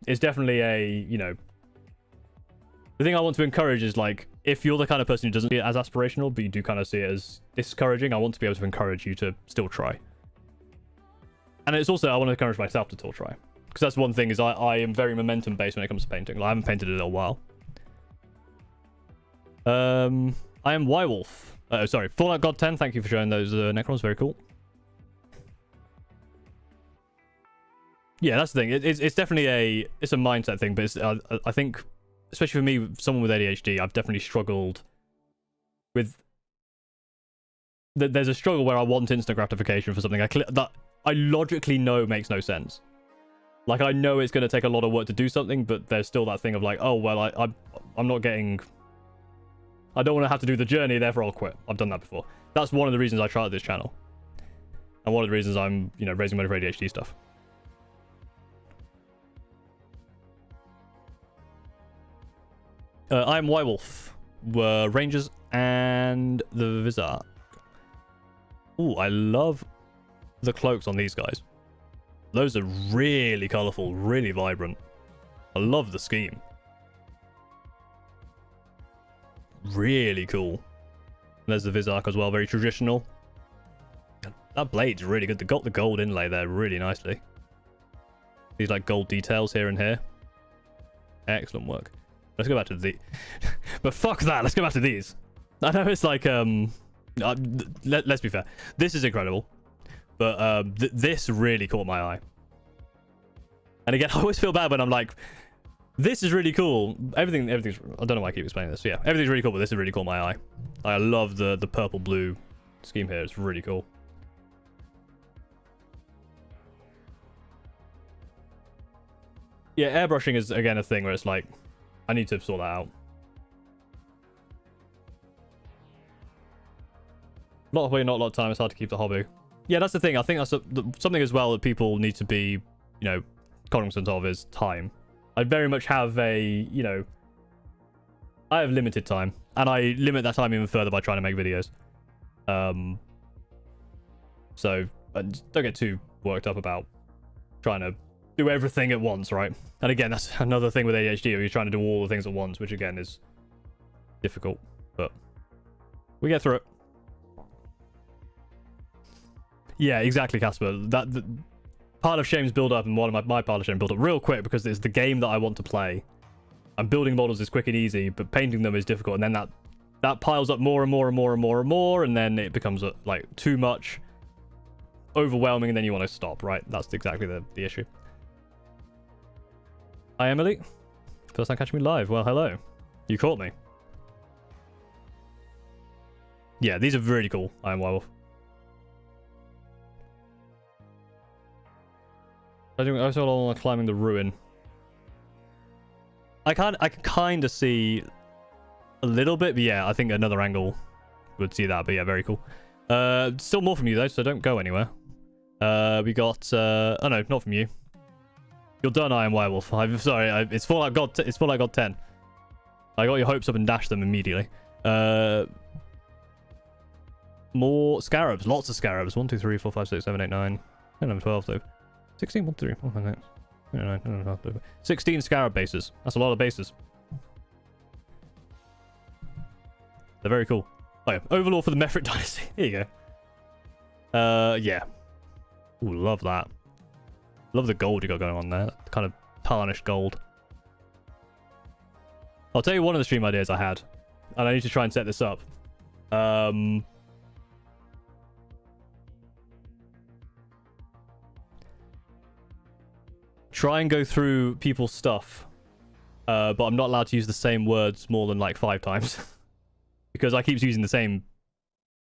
It's definitely a, you know... The thing I want to encourage is, like, if you're the kind of person who doesn't see it as aspirational, but you do kind of see it as discouraging, I want to be able to encourage you to still try. And it's also, I want to encourage myself to still try. Because that's one thing, is I am very momentum-based when it comes to painting. Like, I haven't painted in a little while. I am Ywolf. Sorry, Fallout God 10, thank you for showing those Necrons, very cool. Yeah, that's the thing. It's definitely a mindset thing, but it's, I think, especially for me, someone with ADHD, I've definitely struggled with... There's a struggle where I want instant gratification for something that I logically know makes no sense. Like, I know it's going to take a lot of work to do something, but there's still that thing of like, oh, well, I'm not getting... I don't want to have to do the journey, therefore I'll quit. I've done that before. That's one of the reasons I tried this channel. And one of the reasons I'm, you know, raising money for ADHD stuff. I am Ywolf, Rangers, and the Vizark. Ooh, I love the cloaks on these guys. Those are really colourful, really vibrant. I love the scheme. Really cool. There's the Vizark as well, very traditional. That blade's really good. They got the gold inlay there really nicely. These like gold details here and here. Excellent work. Let's go back to the... But fuck that, let's go back to these. I know it's like, let's be fair. This is incredible. But this really caught my eye. And again, I always feel bad when I'm like, this is really cool. Everything's... I don't know why I keep explaining this. Yeah, everything's really cool, but this is really caught my eye. I love the purple-blue scheme here. It's really cool. Yeah, airbrushing is, again, a thing where it's like, I need to sort that out. Not a lot of time. It's hard to keep the hobby. Yeah, that's the thing. I think that's something as well that people need to be, you know, cognizant of is time. I very much have a, you know, I have limited time, and I limit that time even further by trying to make videos. So don't get too worked up about trying to do everything at once, right? And again, that's another thing with ADHD, where you're trying to do all the things at once, which again is difficult, but we get through it. Yeah, exactly, Casper. The Pile of Shame's build up, and one of my Pile of Shame build up real quick because it's the game that I want to play. And building models is quick and easy, but painting them is difficult, and then that piles up more and more and more and more and more, and then it becomes like too much. overwhelming and then you want to stop, right? That's exactly the issue. Hi, Emily. First time catching me live. Well, hello. You caught me. Yeah, these are really cool. Iron Werewolf. I also want climbing the ruin. I can kind of see a little bit, but yeah, I think another angle would see that. But yeah, very cool. Still more from you though, so don't go anywhere. We got oh no, not from you. You're done, Iron Werewolf. I'm sorry. It's Fallout God 10. I got your hopes up and dashed them immediately. More scarabs. Lots of scarabs. 1, 2, 3, 4, 5, 6, 7, 8, 9, 10, 11, 12, though. 16, 1, 2, 3, 4, 5, 6, 7, 8, 9, 10, 12, 16 scarab bases. That's a lot of bases. They're very cool. Oh yeah, Overlord for the Mefrit Dynasty. Here you go. Yeah. Ooh, love that. Love the gold you got going on there. Kind of tarnished gold. I'll tell you one of the stream ideas I had. And I need to try and set this up. Try and go through people's stuff. But I'm not allowed to use the same words more than like 5 times. Because I keep using the same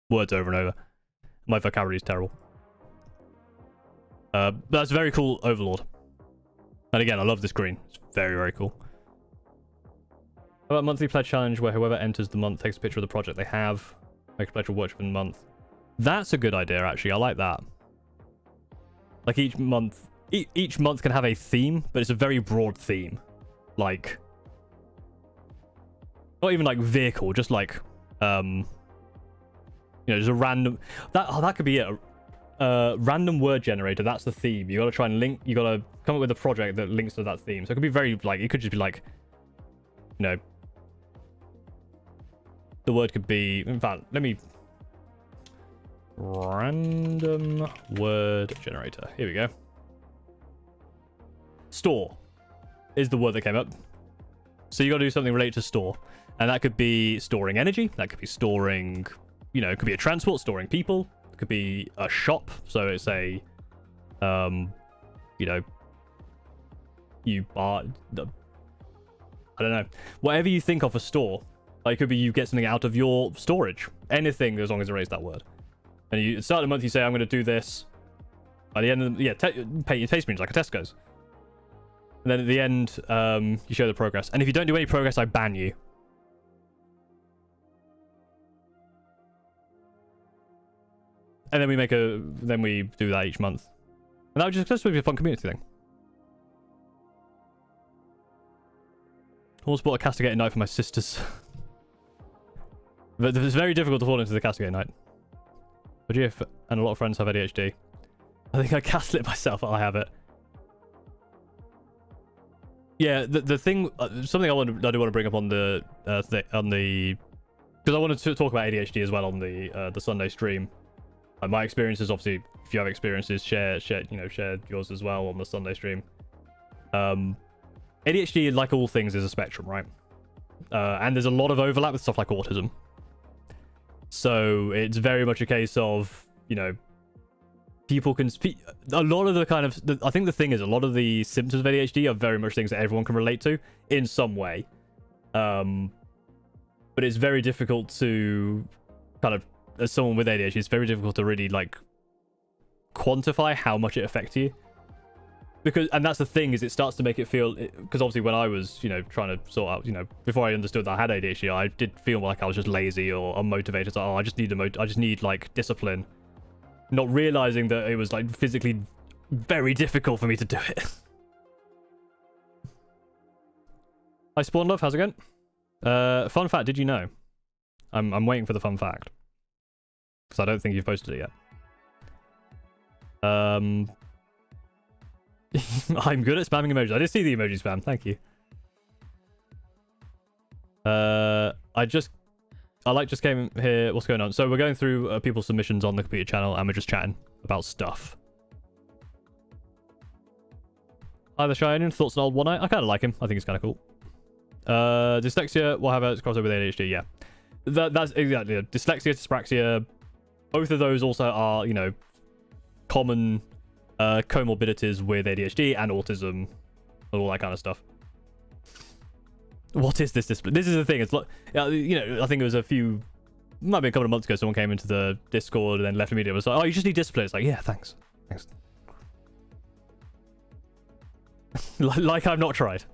words over and over. My vocabulary is terrible. But that's a very cool Overlord. And again, I love this green. It's very, very cool. How about monthly pledge challenge where whoever enters the month takes a picture of the project they have, makes a pledge for work within the month. That's a good idea, actually. I like that. Like each month can have a theme, but it's a very broad theme. Like, not even like vehicle, just like, you know, just a random. That could be it. Random word generator. That's the theme. You got to try and link. You got to come up with a project that links to that theme. So it could be very like. It could just be like, you know. The word could be. In fact, let me. Random word generator. Here we go. Store is the word that came up. So you got to do something related to store, and that could be storing energy. That could be storing. You know, it could be a transport, storing people. Could be a shop, so it's a you know, you buy the, I don't know, whatever you think of a store. Like, it could be you get something out of your storage, anything as long as it relates to that word. And you start the month, you say I'm going to do this. By the end of the, yeah, pay your taste screens like a Tesco's. And then at the end, you show the progress. And if you don't do any progress, I ban you. And then we do that each month. And that would just be a fun community thing. I almost bought a castigated knight for my sisters. But it's very difficult to fall into the castigated knight. But GF and a lot of friends have ADHD. I think I cast-lit myself. I have it. Yeah, the thing, something I do want to bring up on the because I wanted to talk about ADHD as well on the Sunday stream. My experiences, obviously, if you have experiences, share yours as well on the Sunday stream. ADHD, like all things, is a spectrum, right? And there's a lot of overlap with stuff like autism. So it's very much a case of, you know, people can speak. A lot of the kind of, I think the thing is, a lot of the symptoms of ADHD are very much things that everyone can relate to in some way. But it's very difficult to kind of, as someone with ADHD, it's very difficult to really like quantify how much it affects you. Because, and that's the thing, is it starts to make it feel, because obviously when I was, you know, trying to sort out, you know, before I understood that I had ADHD, I did feel like I was just lazy or unmotivated. So, I just need like discipline, not realizing that it was like physically very difficult for me to do it. Hi Spawn Love, how's it going? Fun fact, did you know? I'm waiting for the fun fact. Because I don't think you've posted it yet. I'm good at spamming emojis. I did see the emoji spam. Thank you. I just came here. What's going on? So we're going through people's submissions on the computer channel, and we're just chatting about stuff. Hi, the Cheyenne. Thoughts on Old One Eye? I kind of like him. I think he's kind of cool. Dyslexia. We'll have a crossover with ADHD. Yeah, that's exactly it. Dyslexia, dyspraxia. Both of those also are, you know, common comorbidities with ADHD and autism and all that kind of stuff. What is this display? This is the thing. It's like, you know, I think it was might be a couple of months ago, someone came into the Discord and then left immediately. It was like, oh, you just need display. It's like, yeah, thanks. Like I've not tried.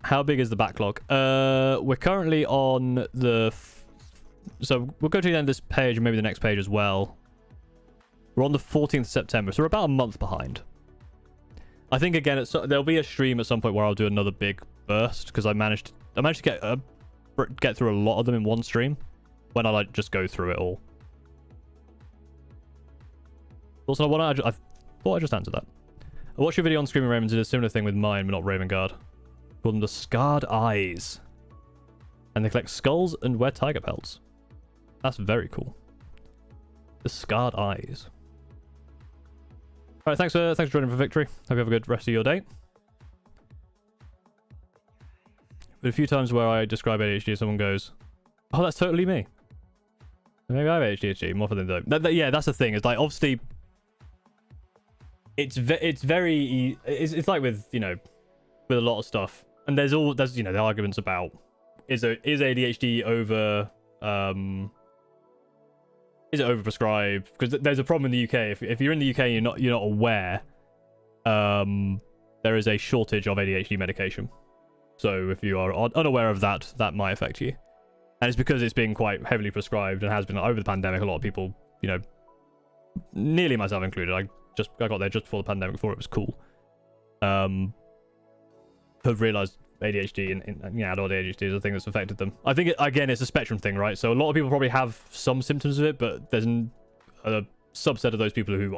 How big is the backlog? We're currently on the... So we'll go to the end of this page and maybe the next page as well. We're on the 14th of September, so we're about a month behind. I think, again, there'll be a stream at some point where I'll do another big burst, because I managed to get through a lot of them in one stream when I like just go through it all. Also, I thought I just answered that. I watched your video on Screaming Ravens, did a similar thing with mine, but not Raven Guard. Called them the Scarred Eyes. And they collect skulls and wear tiger pelts. That's very cool. The Scarred Eyes. Alright, thanks for joining for victory. Hope you have a good rest of your day. But a few times where I describe ADHD, someone goes, oh, that's totally me. Maybe I have ADHD more often than don't. Yeah, that's the thing. It's like, obviously, it's like with, you know, with a lot of stuff. And there's you know, the arguments about is ADHD over is it overprescribed? Because there's a problem in the UK. If you're in the UK, you're not aware. There is a shortage of ADHD medication. So if you are unaware of that, that might affect you. And it's because it's being quite heavily prescribed and has been over the pandemic. A lot of people, you know, nearly myself included. I got there just before the pandemic, before it was cool. Have realized ADHD and adult ADHD is a thing that's affected them. I think again it's a spectrum thing, right? So a lot of people probably have some symptoms of it, but there's a subset of those people who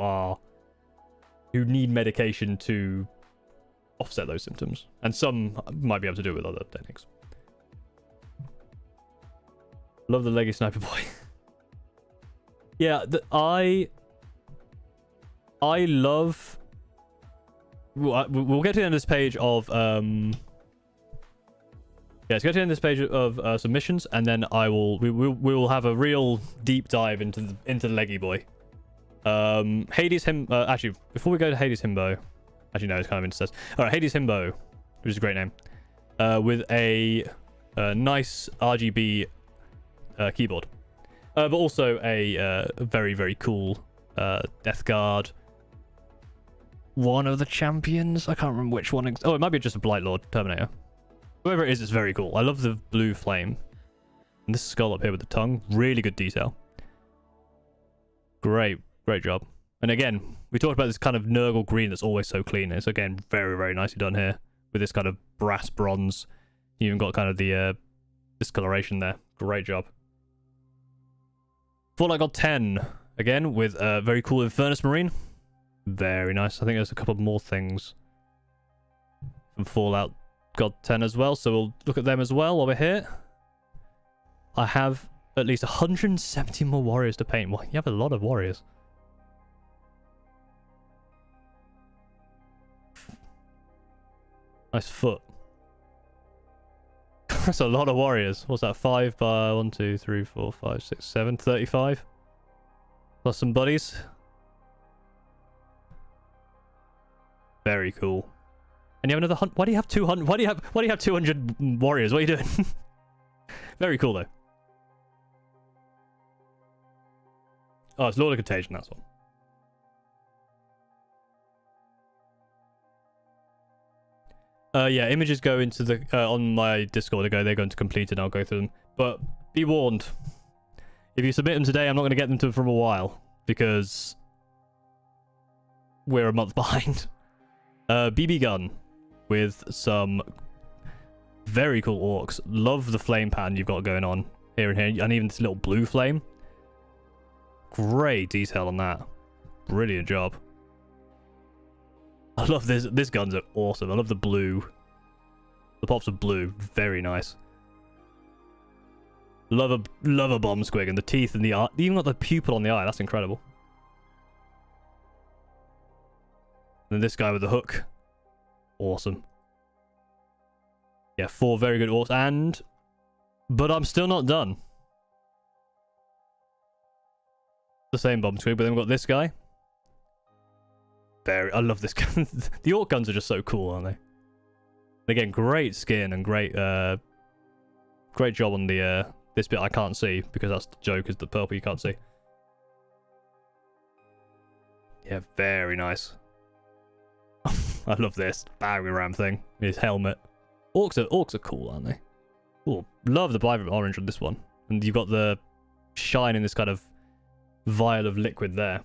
need medication to offset those symptoms, and some might be able to do it with other techniques. Love the leggy sniper boy. Yeah, I love. We'll get to the end of this page of yeah, let's go to the end of this page of submissions, and then we will have a real deep dive into the leggy boy. Hades actually, before we go to Hades Himbo, actually no, it's kind of incest. All right, Hades Himbo, which is a great name, with a nice RGB keyboard, but also a very, very cool Death Guard. One of the champions, I can't remember which one. Oh, it might be just a Blight Lord Terminator. Whoever it is, it's very cool. I love the blue flame. And this skull up here with the tongue, really good detail. Great job. And again, we talked about this kind of Nurgle green that's always so clean. It's again very, very nicely done here with this kind of brass bronze. You even got kind of the discoloration there. Great job. Fallout got 10 again with a very cool Infernus Marine. Very nice. I think there's a couple more things from Fallout God 10 as well, so we'll look at them as well over here. I have at least 170 more warriors to paint. Well, you have a lot of warriors. Nice foot. That's a lot of warriors. What's that? 5 by 1, 2, 3, 4, 5, 6, 7, 35. Plus some buddies. Very cool. And you have another why do you have 200? Why do you have 200 warriors? What are you doing? Very cool though. Oh, it's Lord of Contagion, that's one. Yeah, images go into the on my Discord. They're going to complete it. I'll go through them. But be warned, if you submit them today, I'm not going to get them to from a while because we're a month behind. BB gun with some very cool orcs. Love the flame pattern you've got going on here and here, and even this little blue flame. Great detail on that. Brilliant job. I love this. This gun's awesome. I love the blue. The pops of blue. Very nice. Love a bomb squig, and the teeth and the eye. Even got the pupil on the eye. That's incredible. And then this guy with the hook. Awesome. Yeah, 4 very good orcs. But I'm still not done. The same bomb twig, but then we've got this guy. I love this gun. The Orc guns are just so cool, aren't they? Again, great skin and great great job on the this bit I can't see, because that's the joke, is the purple you can't see. Yeah, very nice. I love this battering ram thing. His helmet. Orcs are cool, aren't they? Cool. Love the vibrant orange on this one. And you've got the shine in this kind of vial of liquid there.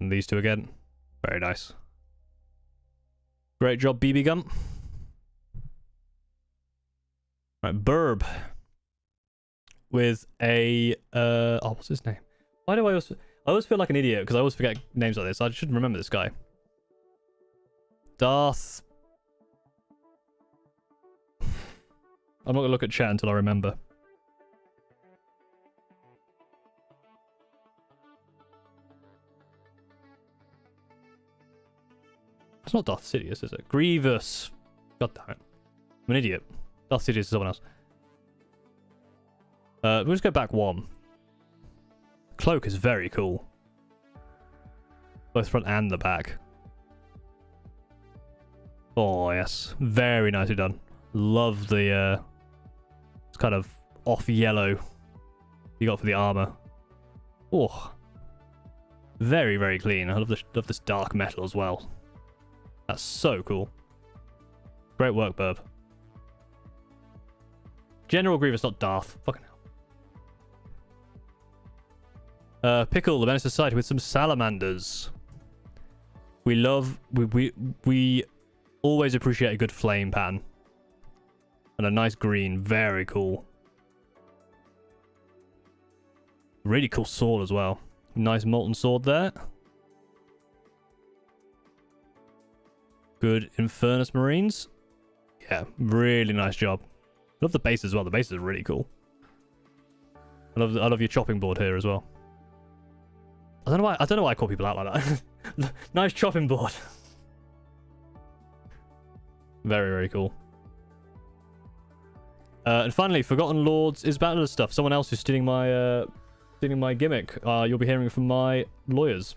And these two again. Very nice. Great job, BB gun. Right, Burb. With a oh, what's his name? Why do I always feel like an idiot because I always forget names like this. I should remember this guy. Darth. I'm not gonna look at chat until I remember. It's not Darth Sidious, is it? Grievous. God damn it. I'm an idiot. Darth Sidious is someone else. We'll just go back one. Cloak is very cool. Both front and the back. Oh, yes. Very nicely done. Love the it's kind of off yellow you got for the armor. Oh. Very, very clean. I love this dark metal as well. That's so cool. Great work, Burb. General Grievous, not Darth. Fucking hell. Pickle, the Menace Society with some salamanders. We always appreciate a good flame pattern. And a nice green. Very cool. Really cool sword as well. Nice molten sword there. Good Infernus Marines. Yeah, really nice job. Love the base as well. The base is really cool. I love your chopping board here as well. I don't know why I call people out like that. Nice chopping board. Very, very cool. And finally, Forgotten Lords is Battler stuff. Someone else who's stealing my gimmick. You'll be hearing from my lawyers.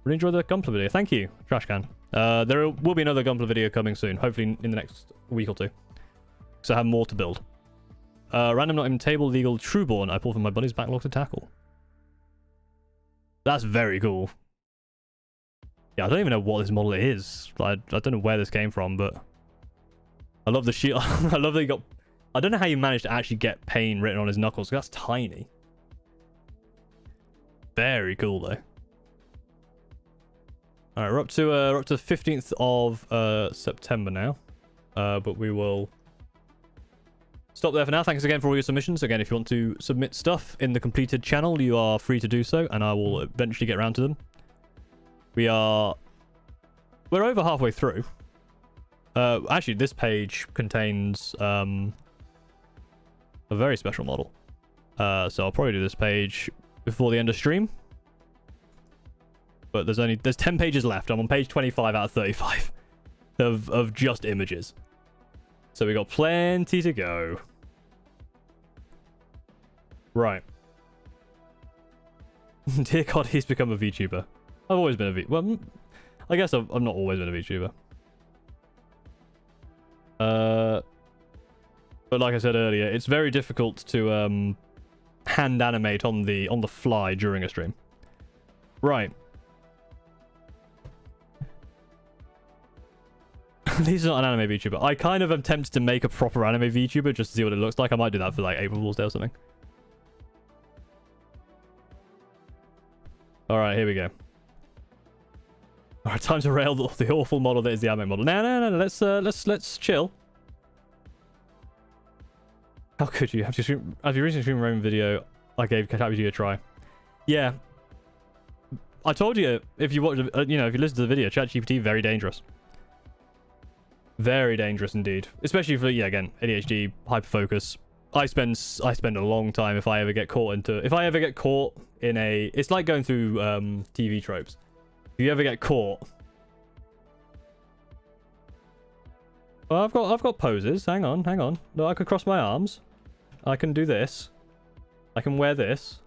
Really enjoy the Gunpla video. Thank you, Trashcan. There will be another Gunpla video coming soon, hopefully in the next week or two. So I have more to build. Random not even table legal Trueborn. I pulled from my buddy's backlog to tackle. That's very cool. Yeah, I don't even know what this model is. I don't know where this came from, but I love the shield. I love that he got. I don't know how you managed to actually get pain written on his knuckles. That's tiny. Very cool though. All right, we're up to the 15th of September now, but we will stop there for now. Thanks again for all your submissions. Again, if you want to submit stuff in the completed channel, you are free to do so, and I will eventually get around to them. We're over halfway through. Actually, this page contains a very special model. So I'll probably do this page before the end of stream. But there's 10 pages left. I'm on page 25 out of 35 of just images. So we got plenty to go. Right. Dear God, he's become a VTuber. I've always been a V. Well, I guess I've not always been a VTuber. But like I said earlier, it's very difficult to hand animate on the fly during a stream. Right. He's not an anime VTuber. I kind of am tempted to make a proper anime VTuber just to see what it looks like. I might do that for like April Fool's Day or something. Alright, here we go. Alright, time to rail the awful model that is the anime model. No. Let's chill. How could you? Have you recently streamed a Roman video? I gave ChatGPT a try. Yeah. I told you, if you watch, if you listen to the video, ChatGPT, very dangerous. Very dangerous indeed. Especially for, yeah, again, ADHD, hyperfocus. I spend a long time if I ever get caught in a... It's like going through TV tropes. If you ever get caught... Well, I've got poses. Hang on. No, I could cross my arms. I can do this. I can wear this.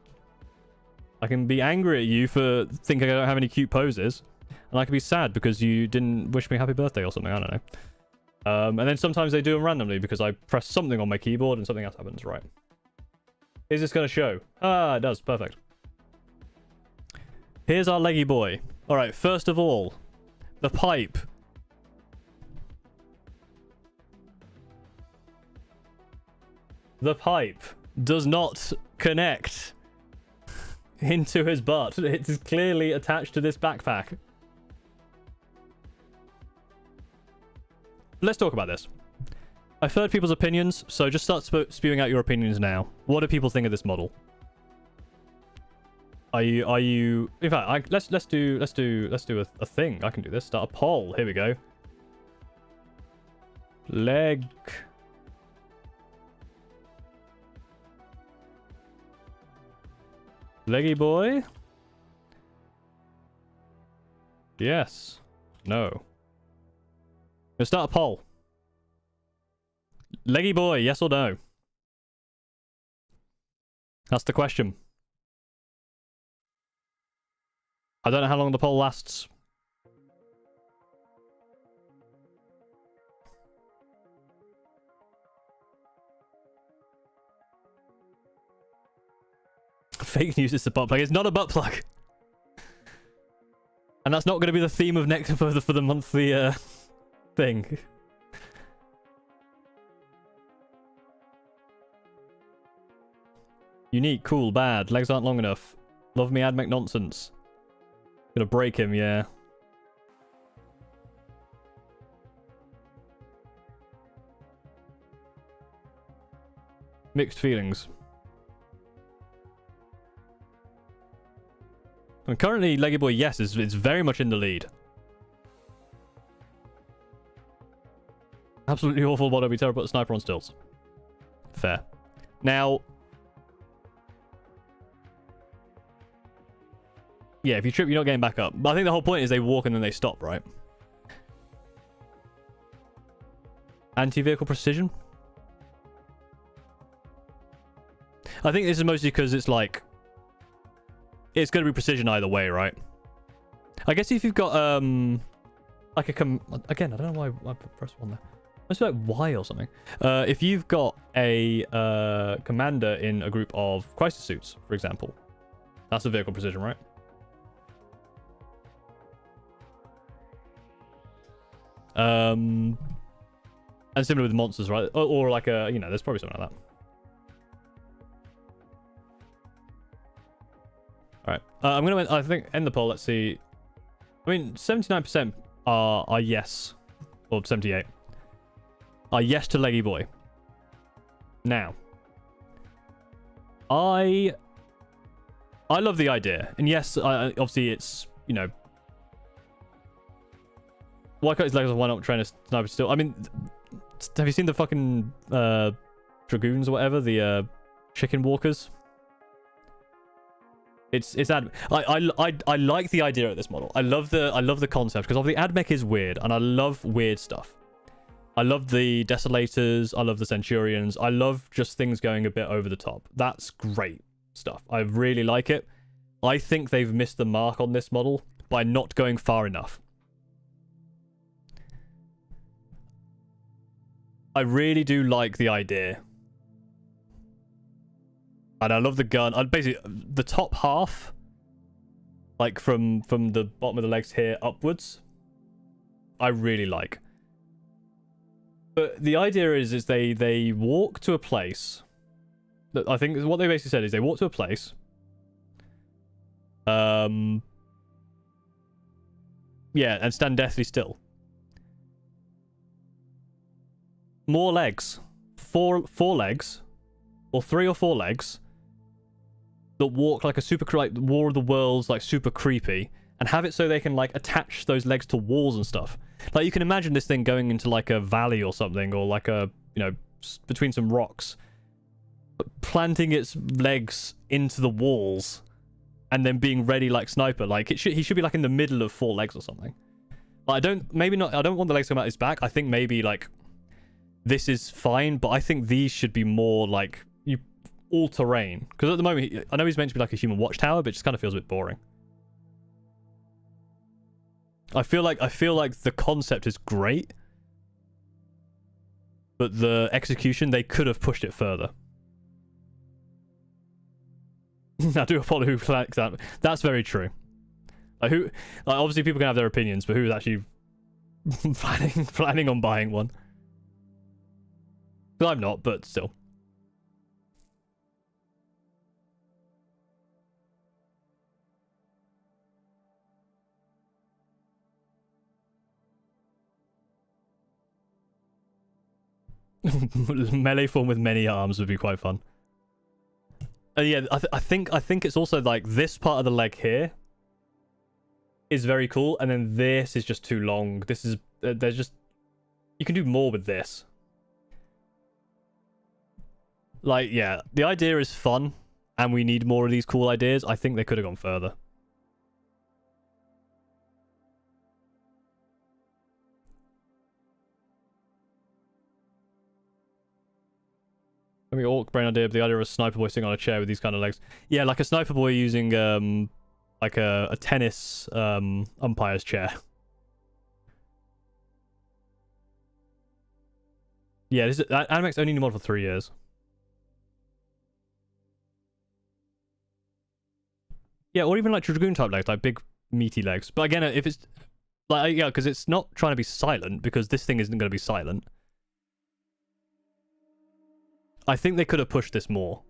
I can be angry at you for thinking I don't have any cute poses. And I can be sad because you didn't wish me happy birthday or something. I don't know. And then sometimes they do them randomly because I press something on my keyboard and something else happens, right? Is this going to show? Ah, it does. Perfect. Here's our leggy boy. All right, first of all, the pipe. The pipe does not connect into his butt. It is clearly attached to this backpack. Let's talk about this. I've heard people's opinions, so just start spewing out your opinions now. What do people think of this model? Are you? In fact, let's do a thing. I can do this. Start a poll. Here we go. Leg. Leggy boy? Yes. No. Let's start a poll. Leggy boy, yes or no? That's the question. I don't know how long the poll lasts. Fake news is a butt plug. It's not a butt plug. And that's not going to be the theme of next for the monthly thing. Unique, cool, bad. Legs aren't long enough. Love me, admech nonsense. Gonna break him, yeah. Mixed feelings. And currently, Leggy Boy, yes, is very much in the lead. Absolutely awful body, terrible, put a sniper on stilts. Fair. Now, yeah, if you trip, you're not getting back up. But I think the whole point is they walk and then they stop, right? Anti-vehicle precision? I think this is mostly because it's like... It's going to be precision either way, right? I guess if you've got, like a... Again, I don't know why I pressed one there. Must be like Y or something. If you've got a commander in a group of crisis suits, for example. That's a vehicle precision, right? And similar with monsters, right? Or like a, you know, there's probably something like that. Alright. I'm going to, I think, end the poll. Let's see. I mean, 79% are yes. Or 78. Are yes to Leggy Boy. Now. I love the idea. And yes, obviously it's, you know, why cut his legs off? Why not train a sniper still? I mean, have you seen the fucking dragoons or whatever? The chicken walkers? It's I like the idea of this model. I love the concept because obviously admech is weird and I love weird stuff. I love the desolators, I love the centurions, I love just things going a bit over the top. That's great stuff. I really like it. I think they've missed the mark on this model by not going far enough. I really do like the idea. And I love the gun. I basically, the top half, like from the bottom of the legs here upwards, I really like. But the idea is they walk to a place. That I think what they basically said is they walk to a place. Yeah, and stand deathly still. More legs. Four legs. Or 3 or 4 legs. That walk like a super, like War of the Worlds, like super creepy. And have it so they can like attach those legs to walls and stuff. Like you can imagine this thing going into like a valley or something. Or like a, you know, between some rocks. Planting its legs into the walls. And then being ready like sniper. Like he should be like in the middle of 4 legs or something. But I don't want the legs to come out his back. I think maybe like... This is fine, but I think these should be more like... You all-terrain. Because at the moment, I know he's meant to be like a human watchtower, but it just kind of feels a bit boring. I feel like the concept is great, but the execution, they could have pushed it further. I do follow who flags that. That's very true. Like obviously people can have their opinions, but who's actually planning on buying one? Well, I'm not, but still. Melee form with many arms would be quite fun. Yeah, I think it's also like this part of the leg here is very cool, and then this is just too long. This is there's just, you can do more with this. Like, yeah, the idea is fun, and we need more of these cool ideas. I think they could have gone further. I mean, orc brain idea, but the idea of a sniper boy sitting on a chair with these kind of legs. Yeah, like a sniper boy using like a tennis umpire's chair. Yeah, this is, Animex only need mod for 3 years. Yeah, or even like Dragoon type legs, like big meaty legs. But again, if it's like, yeah, because it's not trying to be silent, because this thing isn't going to be silent. I think they could have pushed this more.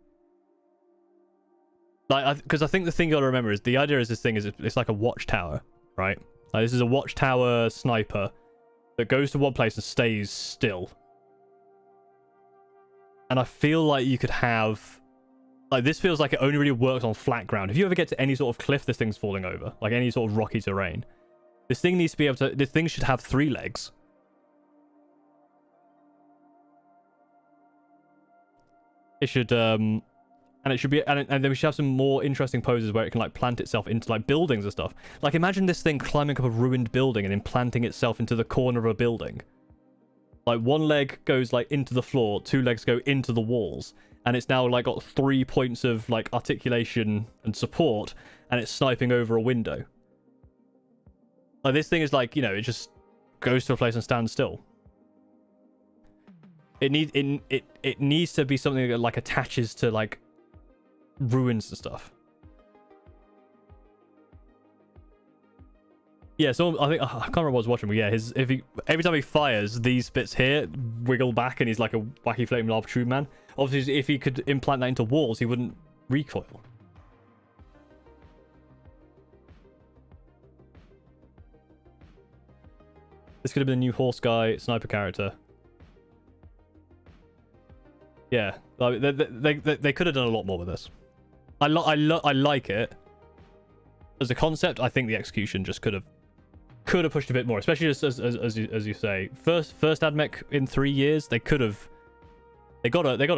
Like, because I think the thing you got to remember is the idea is this thing is it's like a watchtower, right? Like, this is a watchtower sniper that goes to one place and stays still. And I feel like you could have, like, this feels like it only really works on flat ground. If you ever get to any sort of cliff, this thing's falling over, like any sort of rocky terrain. This thing needs to be able to. This thing should have 3 legs. It should, and it should be, and then we should have some more interesting poses where it can like plant itself into like buildings and stuff. Like, imagine this thing climbing up a ruined building and then planting itself into the corner of a building. Like, 1 leg goes like into the floor, 2 legs go into the walls, and it's now like got 3 points of like articulation and support, and it's sniping over a window. Like, this thing is like, you know, it just goes to a place and stands still. It needs to be something that like attaches to like ruins and stuff. Yeah, so I think I can't remember what I was watching, but yeah, every time he fires, these bits here wiggle back, and he's like a wacky flaming lava tube man. Obviously, if he could implant that into walls, he wouldn't recoil. This could have been a new horse guy sniper character. Yeah, they could have done a lot more with this. I like it as a concept. I think the execution just could have pushed a bit more, especially just as you say, first AdMech in 3 years. They gotta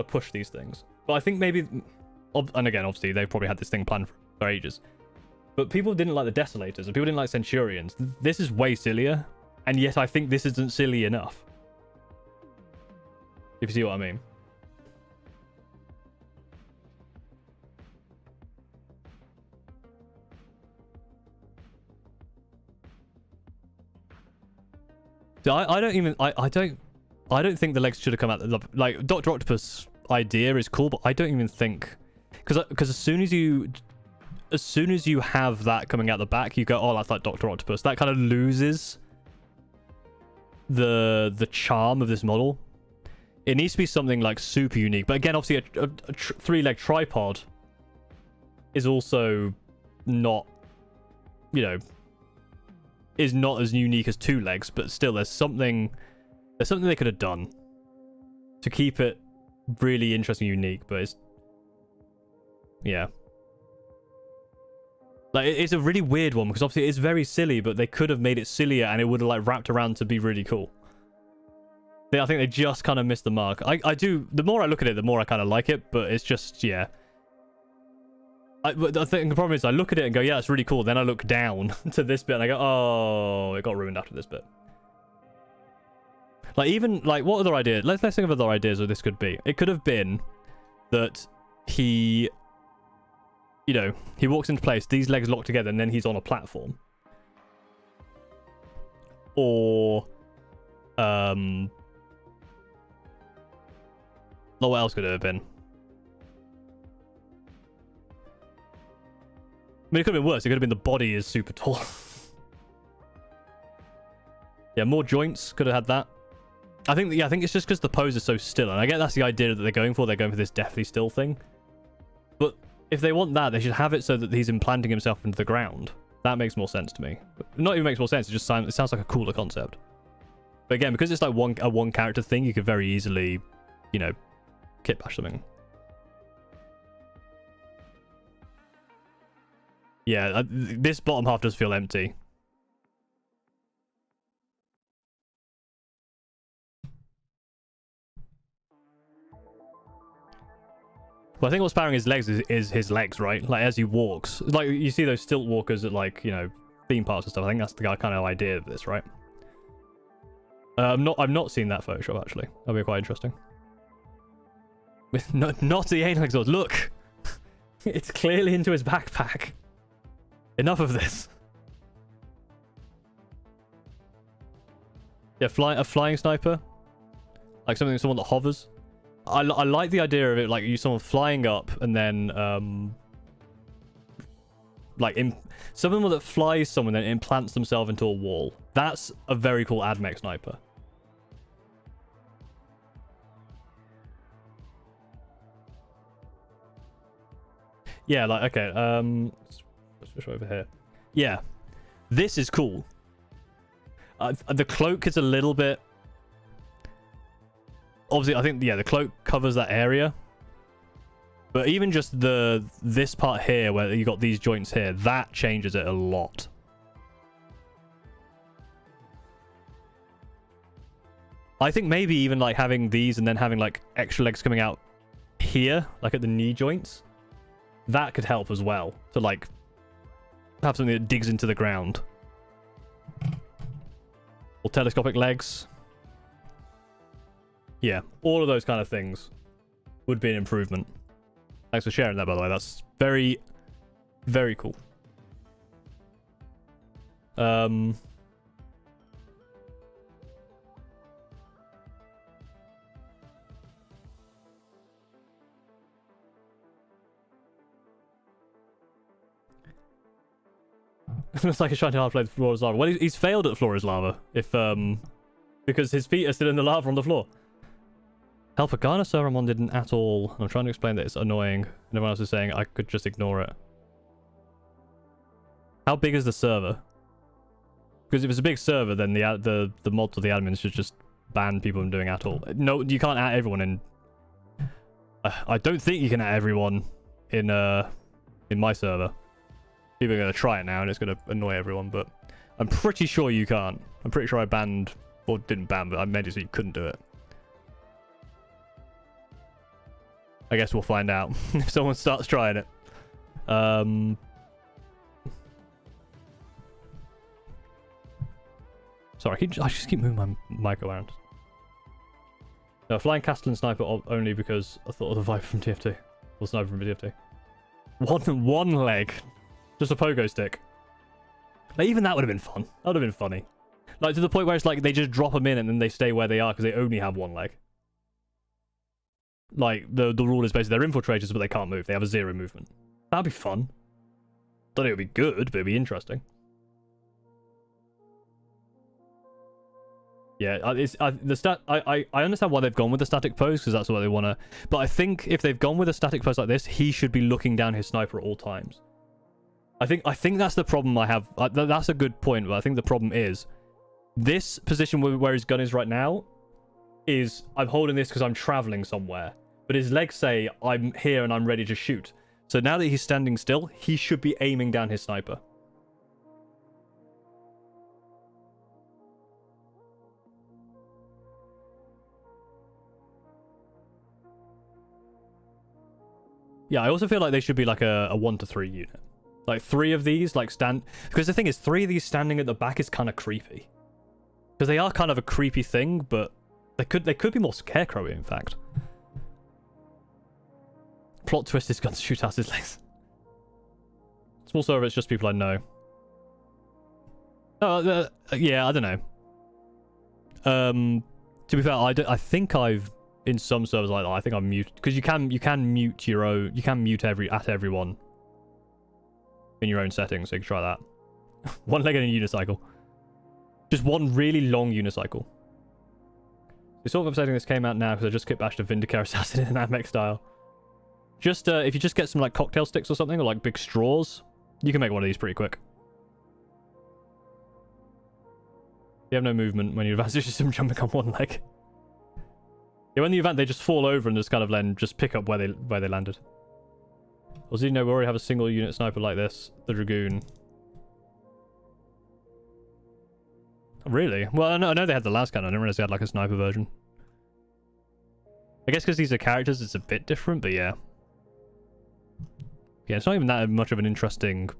push these things. But I think maybe, and again, obviously they probably had this thing planned for ages. But people didn't like the Desolators, and people didn't like Centurions. This is way sillier, and yet I think this isn't silly enough. If you see what I mean. So I don't think the legs should have come out. Like, Dr. Octopus idea is cool, but I don't even think, because as soon as you have that coming out the back, you go, oh, that's like Dr. Octopus. That kind of loses the charm of this model. It needs to be something like super unique. But again, obviously a 3-leg tripod is also not, you know, is not as unique as 2 legs, but still there's something they could have done to keep it really interesting and unique. But it's, yeah, like, it's a really weird one, because obviously it's very silly, but they could have made it sillier and it would have like wrapped around to be really cool. I think they just kind of missed the mark. I do, the more I look at it, the more I kind of like it, but it's just, yeah. I think the problem is I look at it and go, yeah, it's really cool. Then I look down to this bit and I go, oh, it got ruined after this bit. Like, even, like, what other ideas? Let's think of other ideas of this could be. It could have been that he, you know, he walks into place, these legs lock together, and then he's on a platform. Or, what else could it have been? I mean, it could have been worse. It could have been the body is super tall. Yeah, more joints. Could have had that. I think it's just because the pose is so still. And I get that's the idea that they're going for. They're going for this deathly still thing. But if they want that, they should have it so that he's implanting himself into the ground. That makes more sense to me. Not even makes more sense. It just sounds like a cooler concept. But again, because it's like a one character thing, you could very easily, you know, kit bash something. Yeah, this bottom half does feel empty. Well, I think what's powering his legs is his legs, right? Like, as he walks. Like, you see those stilt walkers at, like, you know, theme parks and stuff. I think that's the kind of idea of this, right? I've not seen that Photoshop, actually. That'll be quite interesting. With not the anal exhaust. Look! It's clearly into his backpack. Enough of this. Yeah, a flying sniper. Like someone that hovers. I like the idea of it, like someone flying up and then like someone that flies someone then implants themselves into a wall. That's a very cool AdMech sniper. Yeah, like, okay, let's switch over here. Yeah, this is cool. The cloak is a little bit... Obviously, I think, yeah, the cloak covers that area. But even just this part here, where you got these joints here, that changes it a lot. I think maybe even, like, having these and then having, like, extra legs coming out here, like at the knee joints, that could help as well. To, like, have something that digs into the ground. Or telescopic legs. Yeah, all of those kind of things would be an improvement. Thanks for sharing that, by the way. That's very, very cool. Looks like he's trying to hard play the floor is lava. Well, he's failed at floor is lava. If because his feet are still in the lava on the floor. Help, a Ghana server didn't at all. I'm trying to explain that it's annoying. And everyone else is saying I could just ignore it. How big is the server? Because if it's a big server, then the mods or the admins should just ban people from doing at all. No, you can't add everyone in. I don't think you can add everyone in my server. People are going to try it now, and it's going to annoy everyone, but I'm pretty sure you can't. I'm pretty sure I banned, or didn't ban, but I made it so you couldn't do it. I guess we'll find out if someone starts trying it. Sorry, I just keep moving my mic around. No, flying Castellan sniper only because I thought of the Viper from TFT. Or sniper from TFT. One leg. Just a pogo stick. Like, even that would have been fun. That would have been funny. Like, to the point where it's like they just drop them in and then they stay where they are because they only have one leg. Like, the rule is basically they're infiltrators, but they can't move. They have a 0 movement. That'd be fun. Don't think it would be good, but it'd be interesting. Yeah, I understand why they've gone with the static pose, because that's what they want to... But I think if they've gone with a static pose like this, he should be looking down his sniper at all times. I think that's the problem I have. That's a good point, but I think the problem is this position where his gun is right now is I'm holding this because I'm traveling somewhere. But his legs say I'm here and I'm ready to shoot. So now that he's standing still, he should be aiming down his sniper. Yeah, I also feel like they should be like a 1 to 3 unit. Like 3 of these, like stand... Because the thing is, 3 of these standing at the back is kind of creepy. Because they are kind of a creepy thing, but they could be more scarecrowy, in fact. plot twist is gun shoot out his legs. Small server, it's just people I know. Yeah, I don't know. To be fair, I think I've in some servers like that. I think I'm mute because you can mute your own. You can mute everyone in your own settings. So you can try that. One leg in a unicycle. Just one really long unicycle. It's sort of upsetting this came out now because I just kit bashed a Vindicare assassin in Amex style. Just if you just get some like cocktail sticks or something or like big straws, you can make one of these pretty quick. You have no movement when you advance your system jumping on one leg. Yeah, when you advance, they just fall over and just kind of then just pick up where they landed. Also, you know, we already have a single unit sniper like this, the Dragoon. Really? Well, I know they had the last cannon. I didn't realize they had like a sniper version. I guess because these are characters, it's a bit different, but yeah. Yeah, it's not even that much of an interesting...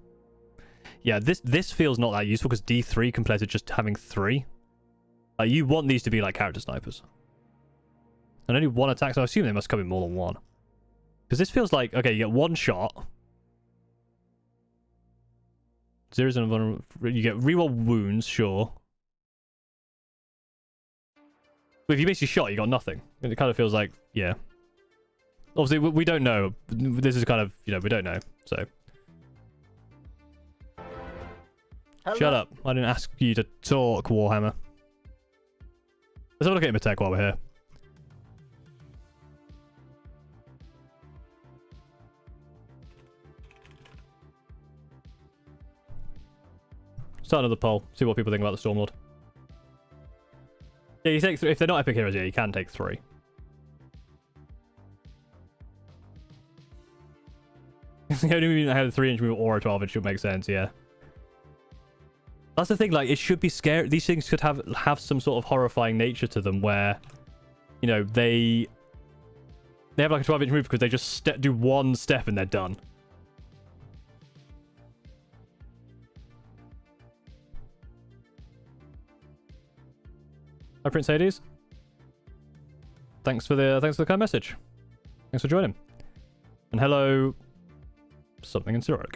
Yeah, this feels not that useful because D3 compared to just having 3. Like, you want these to be like character snipers. And only one attack, so I assume they must come in more than one. Because this feels like, okay, you get one shot. Zero's invulnerable. You get reroll wounds, sure. But if you miss your shot, you got nothing. It kind of feels like, yeah. Obviously, we don't know. This is kind of, you know, we don't know, so... Hello. Shut up. I didn't ask you to talk, Warhammer. Let's have a look at Imotech while we're here. Start another poll. See what people think about the Stormlord. Yeah, you take 3. If they're not epic heroes, yeah, you can take 3. The only reason I had a 3-inch move or a 12-inch would make sense, yeah. That's the thing, like, it should be scary. These things could have some sort of horrifying nature to them where, you know, they have like a 12-inch move because they just do one step and they're done. Hi, Prince Hades. Thanks for the kind message. Thanks for joining. And hello, something in Cyric.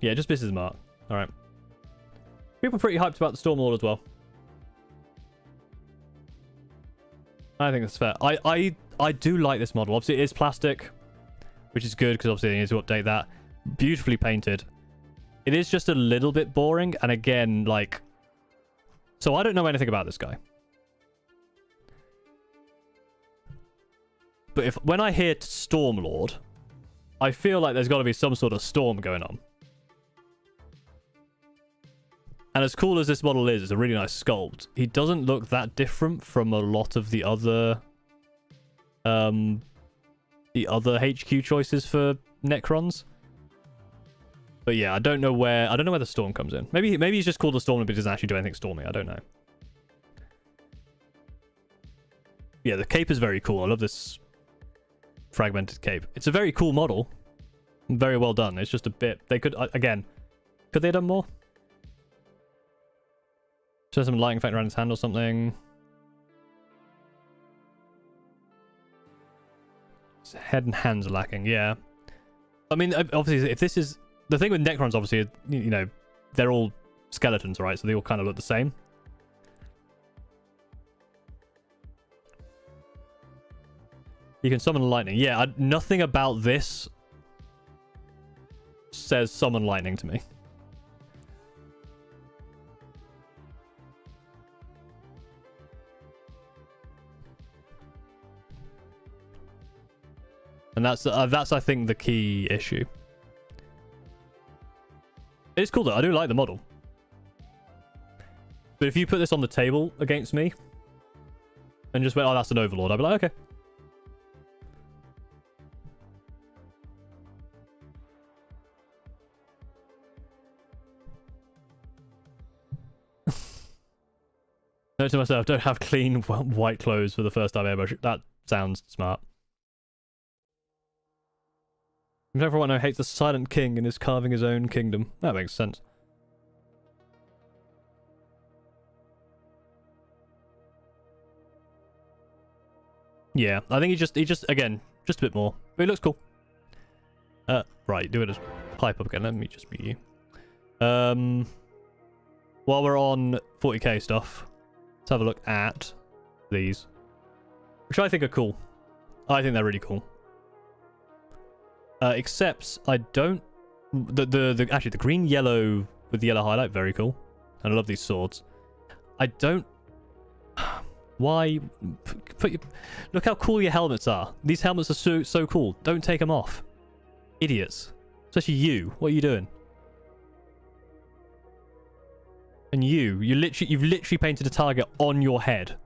Yeah, just misses Mark. Alright. People are pretty hyped about the Stormlord as well. I think that's fair. I do like this model. Obviously, it is plastic, which is good because obviously they need to update that. Beautifully painted. It is just a little bit boring, and again, like... So I don't know anything about this guy. But when I hear Stormlord, I feel like there's got to be some sort of storm going on. And as cool as this model is, it's a really nice sculpt. He doesn't look that different from a lot of the other HQ choices for Necrons. But yeah, I don't know where the storm comes in. Maybe he's just called a storm, but he doesn't actually do anything stormy. I don't know. Yeah, the cape is very cool. I love this fragmented cape. It's a very cool model. Very well done. It's just a bit... They could... Again, could they have done more? Show some lighting effect around his hand or something. His head and hands are lacking, yeah. I mean, obviously, if this is... The thing with Necrons, obviously, you know, they're all skeletons, right? So they all kind of look the same. You can summon lightning. Yeah, nothing about this says summon lightning to me. And that's I think the key issue. It's cool though. I do like the model. But if you put this on the table against me and just went, oh, that's an Overlord, I'd be like, okay. Note to myself, don't have clean white clothes for the first time ever. That sounds smart. Everyone I know hates the Silent King and is carving his own kingdom. That makes sense. Yeah, I think he just again, just a bit more. But it looks cool. Right, do it as pipe up again. Let me just mute you. While we're on 40k stuff, let's have a look at these, which I think are cool. I think they're really cool. Except I don't. Actually the green yellow with the yellow highlight, very cool. And I love these swords. I don't. Why? Look how cool your helmets are. These helmets are so cool. Don't take them off. Idiots. Especially you. What are you doing? And you've literally painted a target on your head.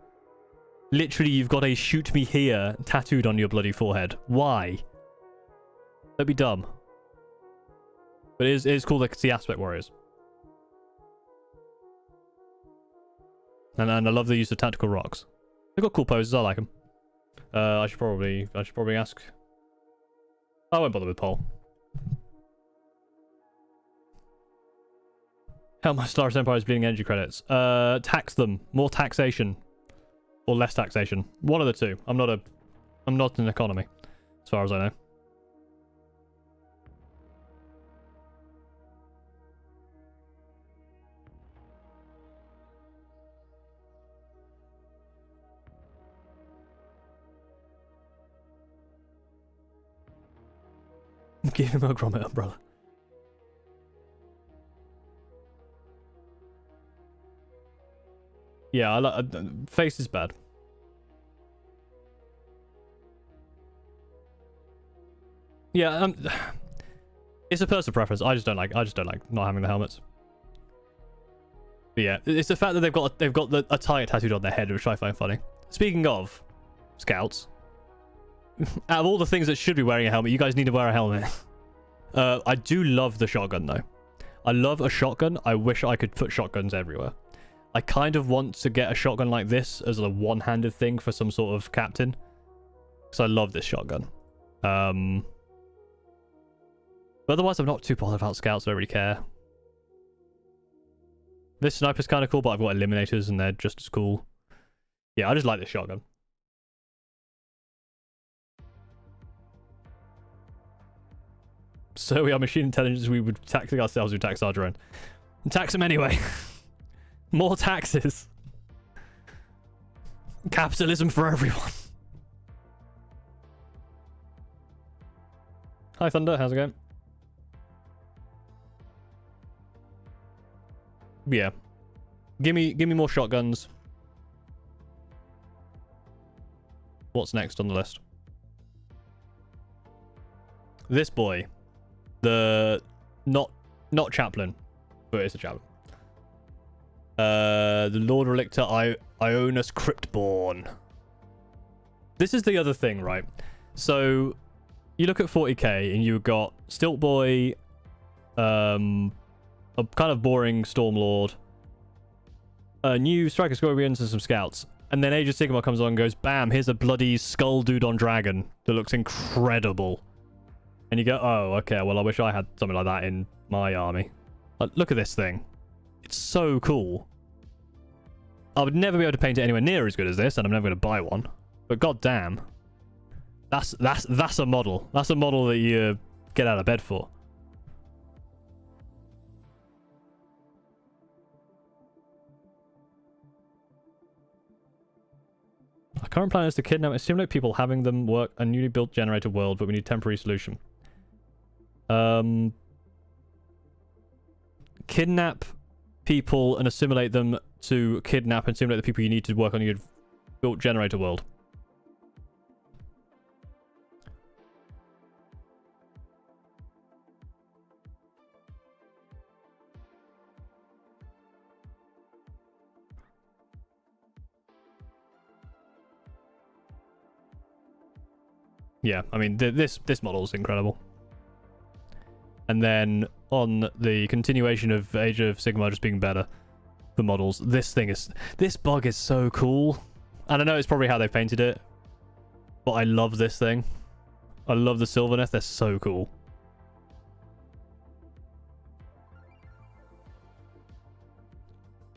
Literally, you've got a "shoot me here" tattooed on your bloody forehead. Why? Don't be dumb. But it is cool to see Aspect Warriors. And I love the use of tactical rocks. They've got cool poses. I like them. I should probably ask. I won't bother with poll. How much Star Wars Empire is bleeding energy credits? Tax them. More taxation. Or less taxation. One of the two. I'm not an economy, as far as I know. Give him a grommet umbrella. Yeah, face is bad. Yeah, it's a personal preference. I just don't like not having the helmets. But yeah, it's the fact that they've got a target tattooed on their head, which I find funny. Speaking of scouts, out of all the things that should be wearing a helmet, you guys need to wear a helmet. I do love the shotgun though. I love a shotgun. I wish I could put shotguns everywhere. I kind of want to get a shotgun like this as a one-handed thing for some sort of captain. Because I love this shotgun. But otherwise, I'm not too bothered about scouts. I don't really care. This sniper's kind of cool, but I've got eliminators and they're just as cool. Yeah, I just like this shotgun. So we are machine intelligence. We would taxing ourselves. We tax our drone. And tax them anyway. More taxes. Capitalism for everyone. Hi Thunder, how's it going? Yeah. Give me more shotguns. What's next on the list? This boy. The not chaplain, but it's a chaplain. The Lord Relictor Ionis Cryptborn. This is the other thing, right? So you look at 40k and you've got Stilt Boy, a kind of boring Stormlord, a new Striker Scorpions and some scouts. And then Age of Sigmar comes on and goes, bam, here's a bloody skull dude on dragon that looks incredible. And you go, oh, okay, well, I wish I had something like that in my army. Like, look at this thing. It's so cool. I would never be able to paint it anywhere near as good as this, and I'm never going to buy one. But goddamn, that's a model. That's a model that you get out of bed for. Our current plan is to kidnap and simulate people, having them work a newly built generator world, but we need a temporary solution. Kidnap people and assimilate them to kidnap and simulate the people you need to work on your built generator world. Yeah, I mean, this model is incredible. And then on the continuation of Age of Sigmar just being better for models, this bug is so cool. And I know it's probably how they painted it, but I love this thing. I love the Sylvaneth, they're so cool.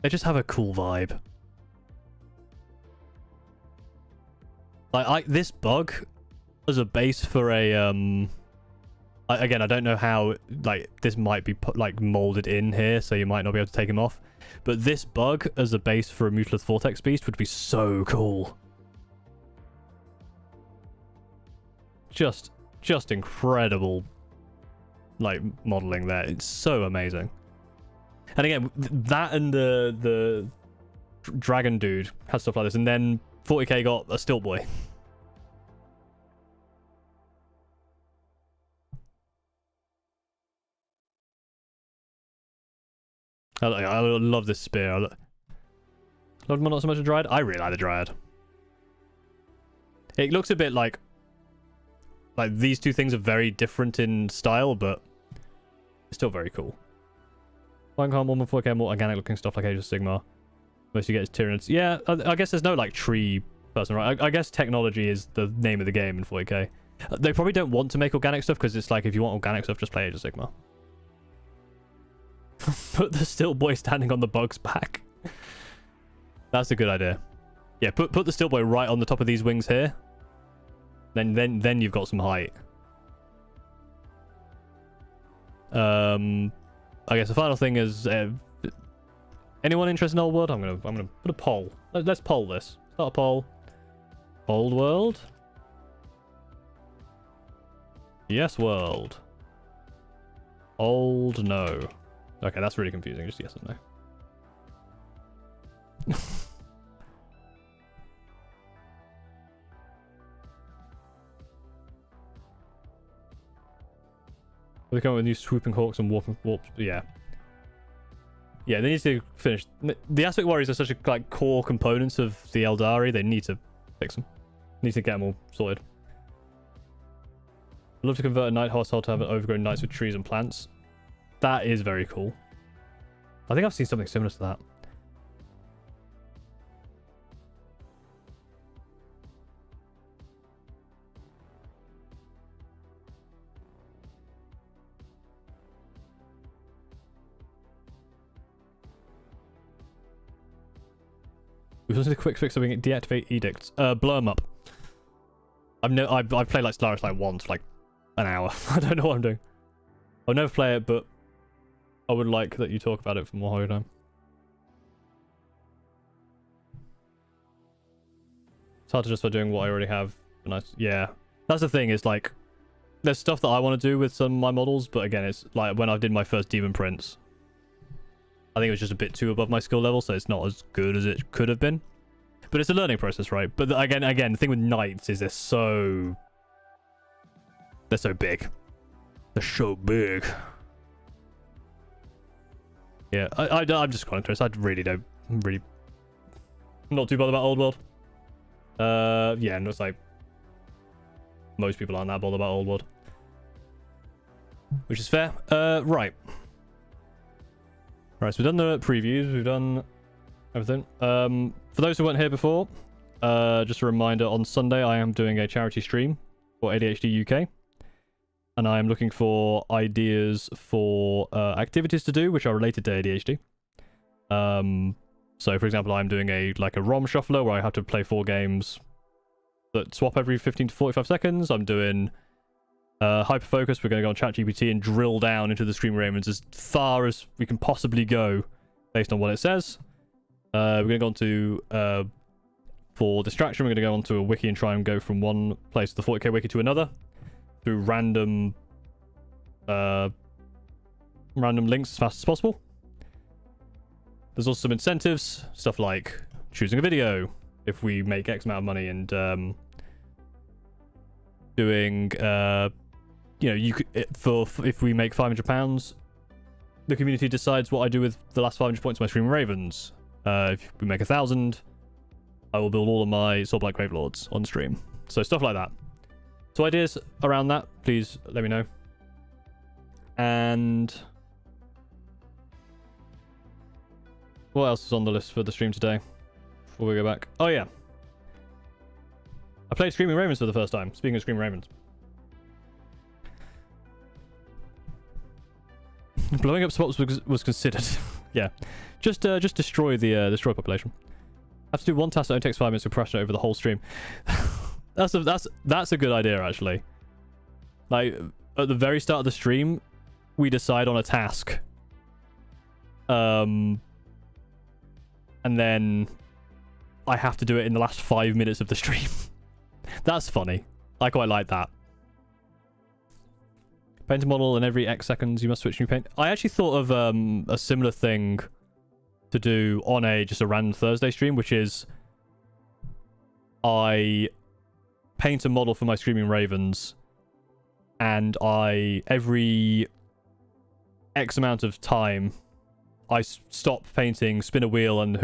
They just have a cool vibe. Like, this bug as a base for a again, I don't know how, like, this might be put, like, molded in here, so you might not be able to take him off. But this bug as a base for a Mutalith Vortex Beast would be so cool. Just incredible, like, modeling there. It's so amazing. And again, that and the dragon dude has stuff like this, and then 40k got a stilt boy. I love this spear. I love not so much a dryad. I really like the dryad. It looks a bit like these two things are very different in style, but it's still very cool. One more than 4K, more organic looking stuff like Age of Sigmar. Most you get is Tyranids. Yeah, I guess there's no like tree person, right? I guess technology is the name of the game in 40k. They probably don't want to make organic stuff because it's like, if you want organic stuff, just play Age of Sigmar. Put the stilt boy standing on the bug's back. That's a good idea. Yeah, put the stilt boy right on the top of these wings here. Then you've got some height. I guess the final thing is, anyone interested in Old World? I'm gonna put a poll. Let's poll this. Start a poll. Old World. Yes, World. Old, no. Okay, that's really confusing. Just yes and no. They come up with new swooping hawks and warps. Yeah. Yeah, they need to finish. The aspect warriors are such a like core components of the Eldari. They need to fix them. Need to get them all sorted. I'd love to convert a night household to have an overgrown nights with trees and plants. That is very cool. I think I've seen something similar to that. We also did a quick fix so we can deactivate edicts. Blow them up. I've played like Stellaris like once, like an hour. I don't know what I'm doing. I'll never play it, but I would like that you talk about it for more whole time. It's hard to justify doing what I already have. Nice. Yeah, that's the thing. Is like, there's stuff that I want to do with some of my models, but again, it's like when I did my first Demon Prince, I think it was just a bit too above my skill level, so it's not as good as it could have been. But it's a learning process, right? But again, the thing with knights is they're so big. They're so big. Yeah, I'm just quite interested. I really don't, not too bothered about Old World. Yeah, and it's like most people aren't that bothered about Old World, which is fair. Right, so we've done the previews, we've done everything. For those who weren't here before, just a reminder, on Sunday I am doing a charity stream for ADHD UK, and I am looking for ideas for activities to do which are related to ADHD. So for example, I'm doing a ROM shuffler where I have to play 4 games that swap every 15 to 45 seconds. I'm doing hyperfocus. We're going to go on ChatGPT and drill down into the Scream Ravens as far as we can possibly go based on what it says. We're going to go on to, for distraction, we're going to go onto a wiki and try and go from one place, the 40k wiki, to another through random links as fast as possible. There's also some incentives, stuff like choosing a video if we make X amount of money, and doing, you know, you could, if we make £500, the community decides what I do with the last 500 points of my Scream Ravens. If we make 1,000, I will build all of my Soulblight Gravelords on stream. So stuff like that. So ideas around that, please let me know. And what else is on the list for the stream today before we go back? Oh yeah, I played Screaming Ravens for the first time. Speaking of Screaming Ravens, blowing up spots was considered. Yeah, just destroy the destroy population. I have to do one task that only takes 5 minutes to procrastinate over the whole stream. That's a good idea, actually. Like, at the very start of the stream, we decide on a task. And then I have to do it in the last 5 minutes of the stream. That's funny. I quite like that. Paint a model, and every X seconds you must switch new paint. I actually thought of a similar thing to do on just a random Thursday stream, which is I paint a model for my Screaming Ravens, and every X amount of time I stop painting, spin a wheel, and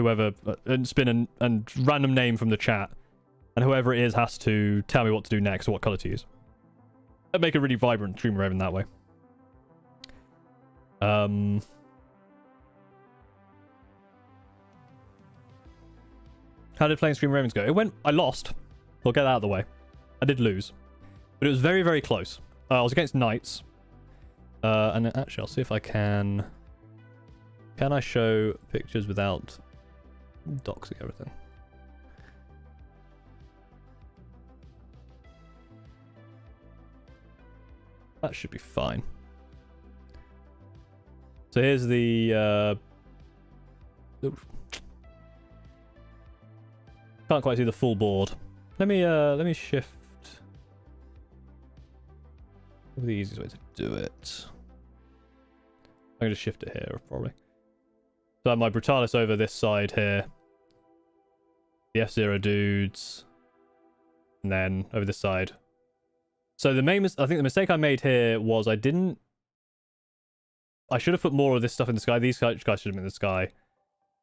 spin and random name from the chat, and whoever it is has to tell me what to do next or what color to use. That'd make a really vibrant Screaming Raven that way. How did playing Screaming Ravens go? I lost. We'll get that out of the way. I did lose, but it was very, very close. I was against knights, and actually, I'll see if I can. Can I show pictures without doxing everything? That should be fine. So here's the can't quite see the full board. Let me shift. What's the easiest way to do it? I'm gonna shift it here probably. So I have my Brutalis over this side here. The F-Zero dudes. And then over this side. So I think the mistake I made here was I should have put more of this stuff in the sky. These guys should have been in the sky.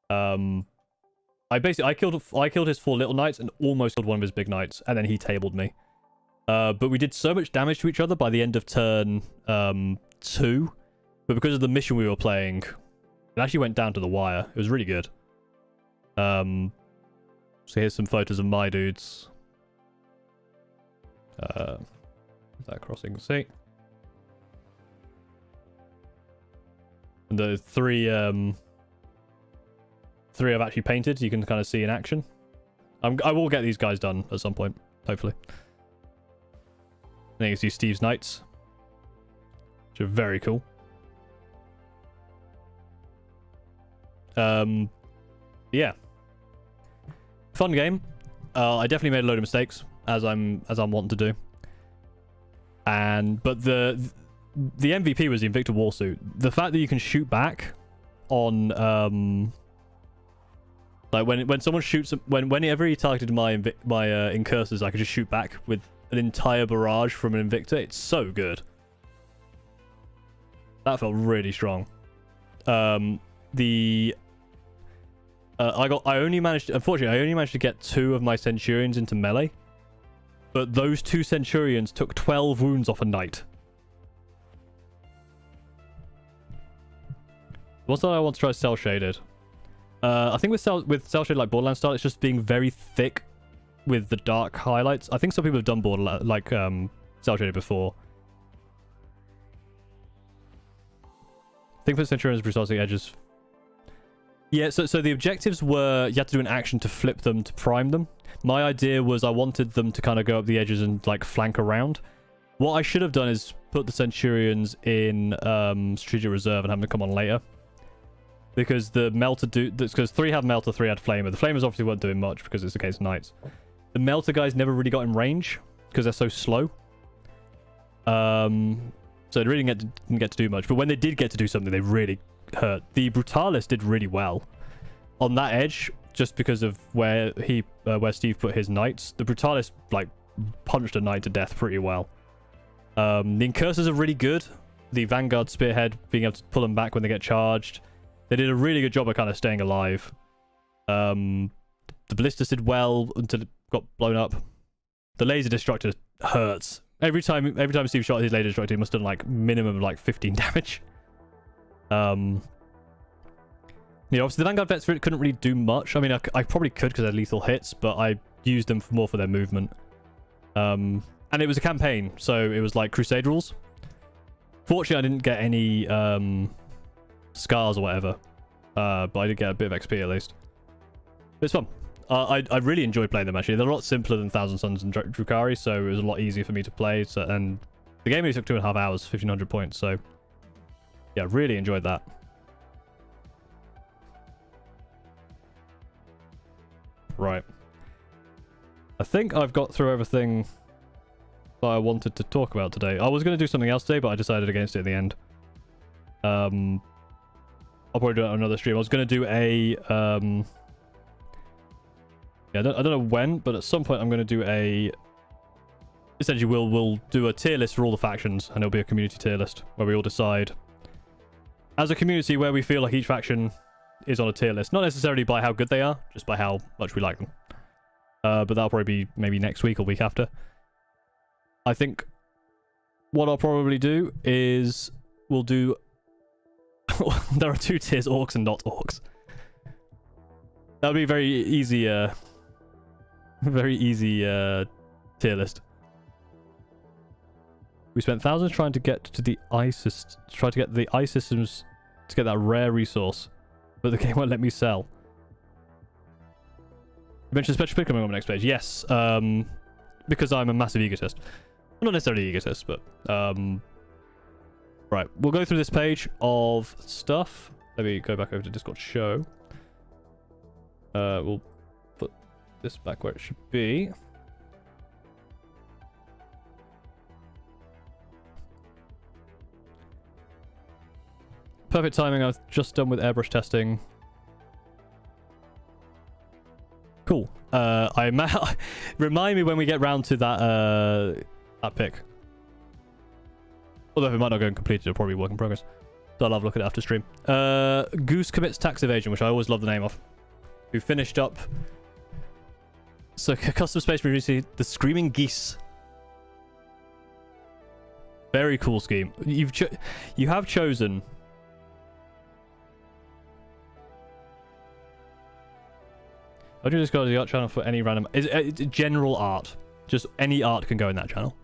I killed his 4 little knights and almost killed one of his big knights, and then he tabled me. But we did so much damage to each other by the end of turn 2. But because of the mission we were playing, it actually went down to the wire. It was really good. So here's some photos of my dudes. That crossing, see? And the three I've actually painted, you can kind of see in action. I will get these guys done at some point, hopefully. Then you can see Steve's Knights, which are very cool. Yeah, fun game. I definitely made a load of mistakes, as I'm wanting to do. But the MVP was the Invicta Warsuit. The fact that you can shoot back on like when someone shoots, whenever he targeted my incursors, I could just shoot back with an entire barrage from an Invicta. It's so good. That felt really strong. Unfortunately, I only managed to get 2 of my Centurions into melee, but those 2 Centurions took 12 wounds off a knight. What's that I want to try cell shaded? I think with cell shaded like Borderlands style, it's just being very thick with the dark highlights. I think some people have done Borderlands like cell shaded before. I think for Centurions precisely edges. Yeah, so the objectives were you had to do an action to flip them to prime them. My idea was I wanted them to kind of go up the edges and like flank around. What I should have done is put the Centurions in strategic reserve and have them come on later. Because the Melter because 3 had Melter, 3 had Flamer. The Flamers obviously weren't doing much because it's against Knights. The Melter guys never really got in range because they're so slow. So they really didn't get to do much. But when they did get to do something, they really hurt. The Brutalis did really well on that edge, just because of where Steve put his knights. The Brutalis like punched a knight to death pretty well. The Incursors are really good. The Vanguard Spearhead, being able to pull them back when they get charged. They did a really good job of kind of staying alive. The Ballistas did well until it got blown up. The Laser Destructor hurts. Every time Steve shot his Laser Destructor, he must have done like minimum of like 15 damage. You know, obviously the Vanguard Vets couldn't really do much. I mean, I probably could because they're lethal hits, but I used them more for their movement. And it was a campaign, so it was like Crusade rules. Fortunately, I didn't get any scars or whatever, but I did get a bit of XP at least. It's fun. I really enjoyed playing them, actually. They're a lot simpler than Thousand Suns and Drukhari, so it was a lot easier for me to play. So, and the game only took 2.5 hours, 1,500 points. So, yeah, really enjoyed that. Right. I think I've got through everything that I wanted to talk about today. I was going to do something else today, but I decided against it in the end. I'll probably do it on another stream. I was going to do a... yeah, I don't know when, but at some point I'm going to do a... Essentially, we'll do a tier list for all the factions, and it'll be a community tier list where we all decide as a community where we feel like each faction is on a tier list. Not necessarily by how good they are, just by how much we like them. But that'll probably be maybe next week or week after. I think what I'll probably do is we'll do... there are 2 tiers, orcs and not orcs. That'll be very easy, very easy tier list. We spent thousands trying to get to the ISIS, try to get the ice systems to get that rare resource, but the game won't let me sell. You mentioned special pick coming on the next page. Yes, because I'm a massive egotist. Well, not necessarily egotist, but right. We'll go through this page of stuff. Let me go back over to Discord show. We'll put this back where it should be. Perfect timing. I've just done with airbrush testing. Cool. Remind me when we get round to that that pick. Although if it might not go completed, it'll probably be work in progress. So I'll have a look at it after stream. Goose commits tax evasion, which I always love the name of. Who finished up... So, custom space previously, the Screaming Geese. Very cool scheme. You have chosen... I'll do this go to the art channel for any random... It's general art. Just any art can go in that channel.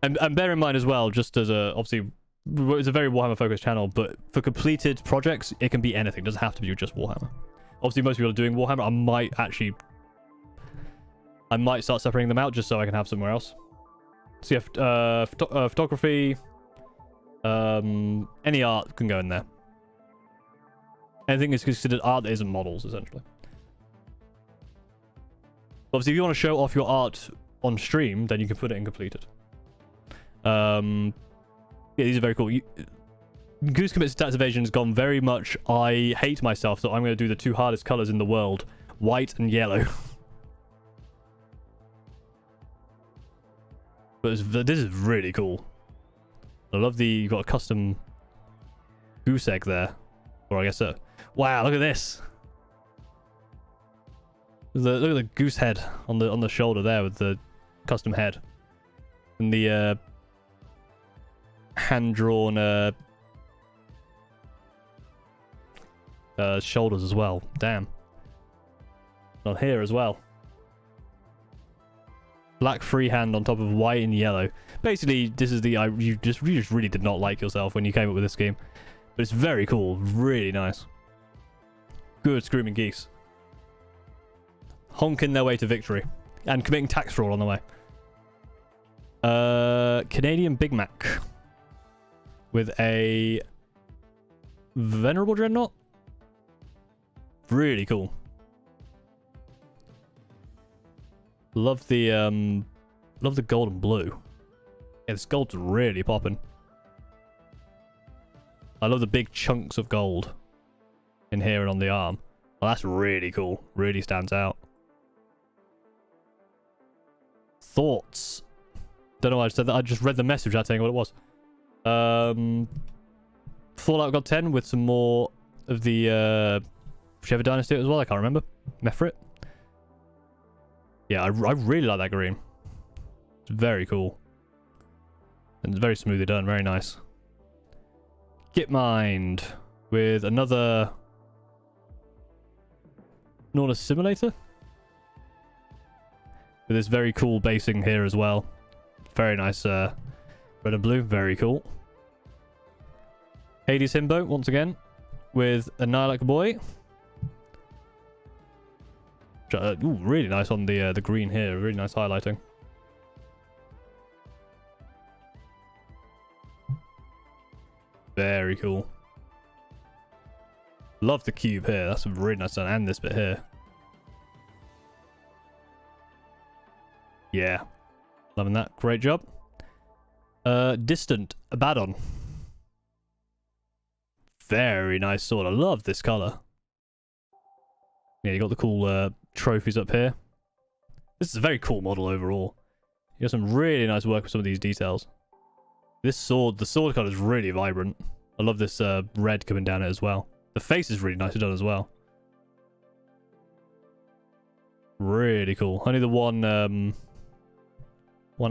And bear in mind as well, just as a... Obviously, it's a very Warhammer-focused channel, but for completed projects, it can be anything. It doesn't have to be just Warhammer. Obviously, most people are doing Warhammer. I might start separating them out just so I can have somewhere else. So yeah, photography... any art can go in there. Anything is considered art that isn't models, essentially. Obviously, if you want to show off your art on stream, then you can put it in completed. Yeah, these are very cool. Goose commits tax evasion has gone very much, I hate myself, so I'm going to do the 2 hardest colors in the world. White and yellow. But this is really cool. I love you've got a custom goose egg there. Or I guess so. Wow, look at this. Look at the goose head on the shoulder there with the custom head. And the hand-drawn shoulders as well. Damn. On here as well. Black freehand on top of white and yellow. Basically, this is you just really did not like yourself when you came up with this game. But it's very cool. Really nice. Good Screaming Geese. Honking their way to victory. And committing tax fraud on the way. Canadian Big Mac. With a... Venerable Dreadnought? Really cool. Love the gold and blue. Yeah, this gold's really popping. I love the big chunks of gold in here and on the arm. Well, that's really cool. Really stands out. Thoughts. Don't know why I said that. I just read the message without saying what it was. Fallout God 10 with some more of the whichever dynasty as well. I can't remember. Mefrit. Yeah, I really like that green. It's very cool. And it's very smoothly done. Very nice. Gitmind with another Nordus Simulator. With this very cool basing here as well. Very nice red and blue. Very cool. Hades Himbo once again with a Nihilak Boy. Ooh, really nice on the green here. Really nice highlighting. Very cool. Love the cube here. That's really nice done. And this bit here. Yeah. Loving that. Great job. Distant Abaddon. Very nice sword. I love this color. Yeah, you got the cool trophies up here. This is a very cool model overall. You got some really nice work with some of these details. This sword, the sword color is really vibrant. I love this red coming down it as well. The face is really nicely done as well. Really cool. Only the one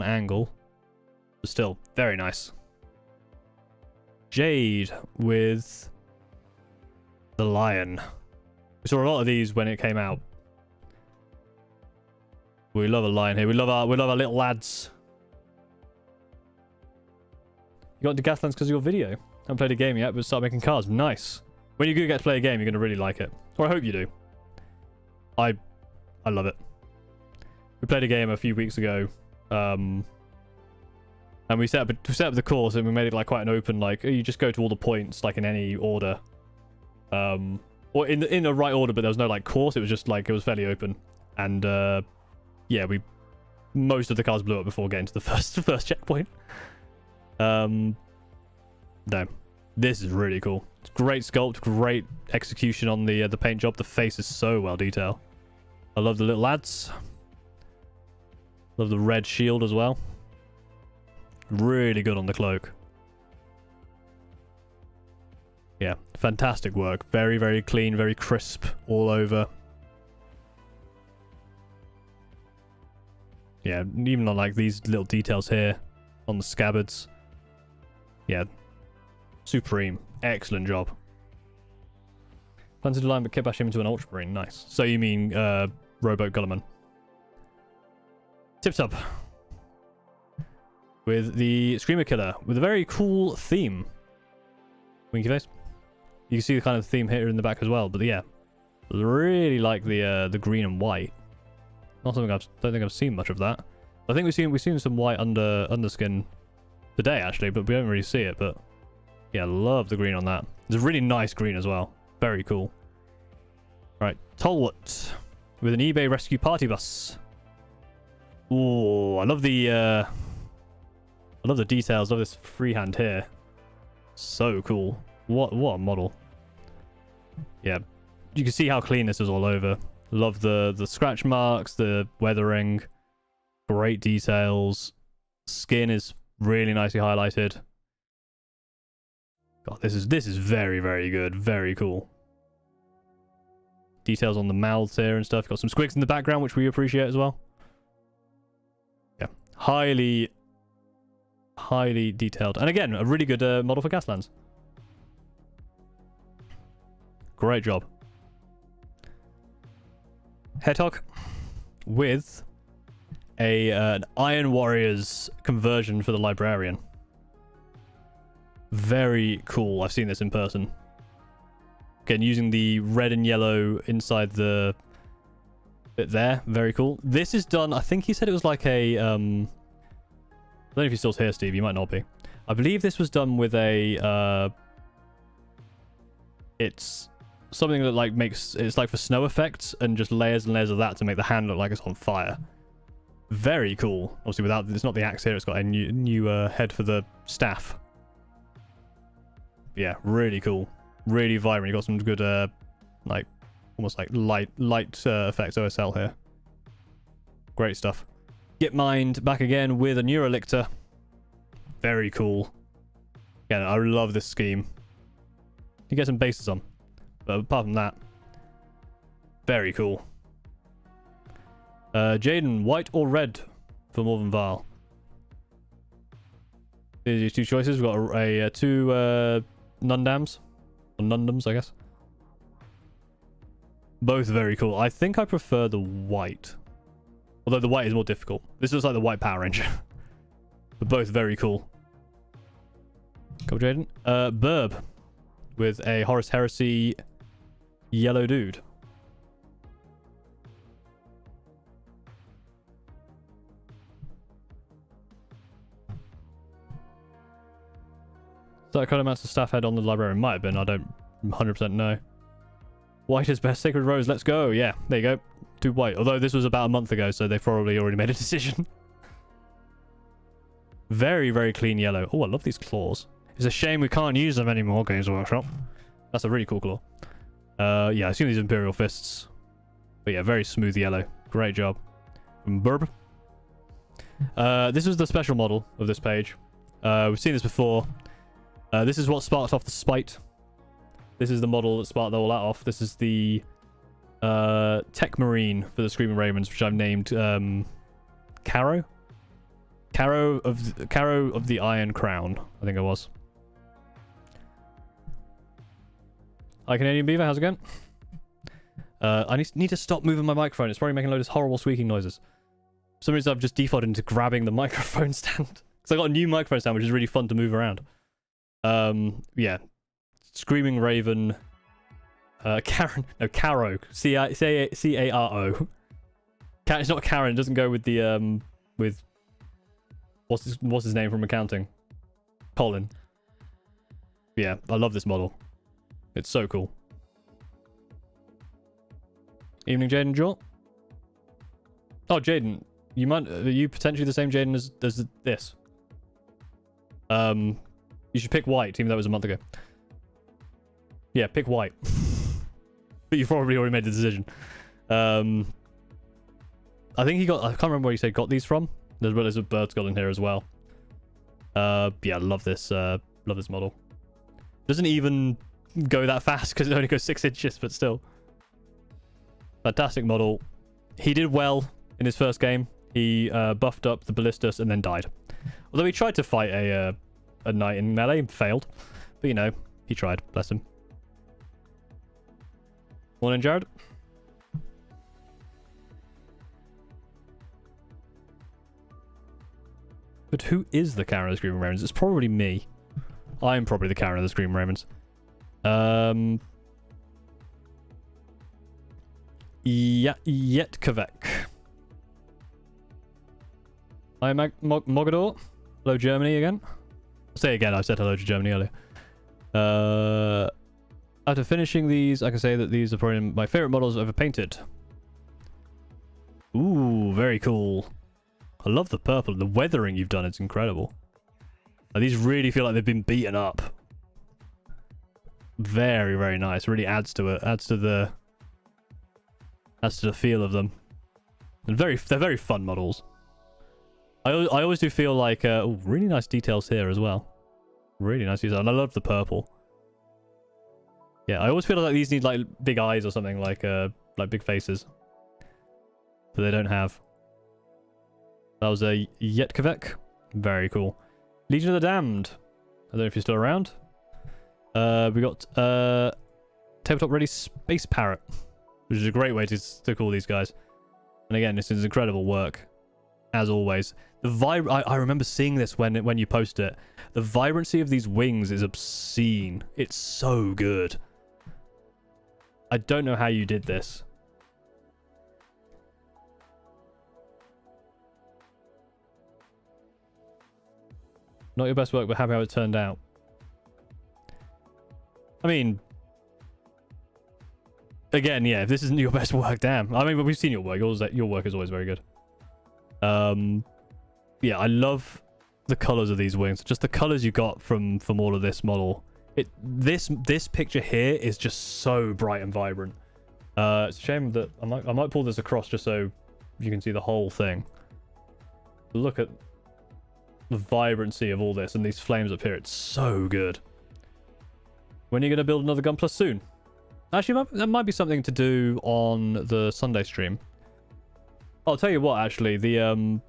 angle, but still very nice. Jade with the lion. We saw a lot of these when it came out. We love a lion here. We love our little lads. You got into Gaslands because of your video. Haven't played a game yet, but start making cars. Nice. When you do get to play a game, you're gonna really like it. Or I hope you do. I love it. We played a game a few weeks ago. And we set up the course and we made it like quite an open, like you just go to all the points like in any order. Or in the right order, but there was no like course. It was just like it was fairly open. And yeah, most of the cars blew up before getting to the first checkpoint. No, this is really cool. It's great sculpt, great execution on the paint job. The face is so well detailed. I love the little lads. Love the red shield as well. Really good on the cloak. Yeah, fantastic work. Very, very clean, very crisp all over. Yeah, even on like these little details here on the scabbards. Yeah, supreme. Excellent job. Planted a line but kept bashing him into an ultramarine. Nice. So you mean Rowboat Gulliman. Tip top. With the Screamer Killer with a very cool theme. Winky face. You can see the kind of theme here in the back as well, but yeah, really like the green and white. Not something don't think I've seen much of that. I think we've seen some white underskin today actually, but we don't really see it. But yeah, love the green on that. It's a really nice green as well. Very cool. Right, Tolwood with an eBay rescue party bus. Oh, I love the details of this freehand here. So cool. What a model. Yeah, you can see how clean this is all over. Love the scratch marks, the weathering, great details. Skin is really nicely highlighted. God, this is very, very good. Very cool. Details on the mouths here and stuff. Got some squigs in the background, which we appreciate as well. Yeah, highly detailed. And again, a really good model for Gaslands. Great job. Hedgehog with an Iron Warriors conversion for the Librarian. Very cool. I've seen this in person. Again, using the red and yellow inside the bit there. Very cool. This is done, I think he said it was like a... I don't know if you're still here, Steve. You might not be. I believe this was done with a... it's something that like makes... It's like for snow effects and just layers and layers of that to make the hand look like it's on fire. Very cool. Obviously, without... It's not the axe here. It's got a new head for the staff. Yeah, really cool. Really vibrant. You got some good, like, almost like light effects OSL here. Great stuff. Get Mind back again with a Neurolictor. Very cool. Again, I love this scheme. You get some bases on. But apart from that, very cool. Jaden, white or red for Morven Val? There's your two choices. We've got two Nundams. Or Nundams, I guess. Both very cool. I think I prefer the white. Although the white is more difficult. This looks like the white Power Ranger. But both very cool. Go, Jaden. Burb. With a Horus Heresy yellow dude. Is that kind of match the staff head on the librarian? Might have been. I don't 100% know. White is best. Sacred Rose. Let's go. Yeah, there you go. Do white. Although this was about a month ago, so they've probably already made a decision. Very, very clean yellow. Oh, I love these claws. It's a shame we can't use them anymore, Games Workshop. That's a really cool claw. Yeah, I assume these are Imperial Fists. But yeah, very smooth yellow. Great job. Burb. This was the special model of this page. We've seen this before. This is what sparked off the spite. This is the model that sparked all that off. This is the Tech Marine for the Screaming Ravens, which I've named Caro. Caro of the Iron Crown, I think it was. Hi, Canadian Beaver. How's it going? I need to stop moving my microphone. It's probably making a load of horrible squeaking noises. For some reason, I've just defaulted into grabbing the microphone stand. Because I got a new microphone stand, which is really fun to move around. Yeah. Screaming Raven. Karen. No, Caro. C-A-R-O. It's not Karen. It doesn't go with the, with... What's his name from accounting? Colin. Yeah, I love this model. It's so cool. Evening, Jaden Jort. Oh, Jaden. Are you potentially the same Jaden as this? You should pick white, even though it was a month ago. Yeah, pick white. But you've probably already made the decision. I think he got... I can't remember where you said got these from. There's a bird skull in here as well. Yeah, I love this model. Doesn't even go that fast because it only goes 6 inches, but still. Fantastic model. He did well in his first game. He buffed up the ballistas and then died. Although he tried to fight a knight in melee and failed. But you know, he tried. Bless him. Morning, Jared. But who is the Karen of the Screaming Ravens? It's probably me. I'm probably the Karen of the Screaming Ravens. Yetkavek. Hi, Mogador. Hello, Germany again. I'll say again, I said hello to Germany earlier. After finishing these, I can say that these are probably my favorite models I've ever painted. Ooh, very cool. I love the purple. The weathering you've done is incredible. These really feel like they've been beaten up. Very, very nice. Really adds to it. Adds to the feel of them. And they're very fun models. I always do feel like oh, really nice details here as well. Really nice details. And I love the purple. Yeah, I always feel like these need like big eyes or something, like big faces. But they don't have. That was a Yetkavek. Very cool. Legion of the Damned. I don't know if you're still around. We got Tabletop Ready Space Parrot, which is a great way to call these guys. And again, this is incredible work, as always. I remember seeing this when you post it. The vibrancy of these wings is obscene. It's so good. I don't know how you did this. Not your best work, but happy how it turned out. I mean, again, yeah, if this isn't your best work, damn. I mean, but we've seen your work. Your work is always very good. Yeah, I love the colors of these wings. Just the colors you got from all of this model. This picture here is just so bright and vibrant. It's a shame that I might pull this across just so you can see the whole thing. Look at the vibrancy of all this and these flames up here. It's so good. When are you going to build another Gun Plus soon? Actually, that might be something to do on the Sunday stream. I'll tell you what, actually, that's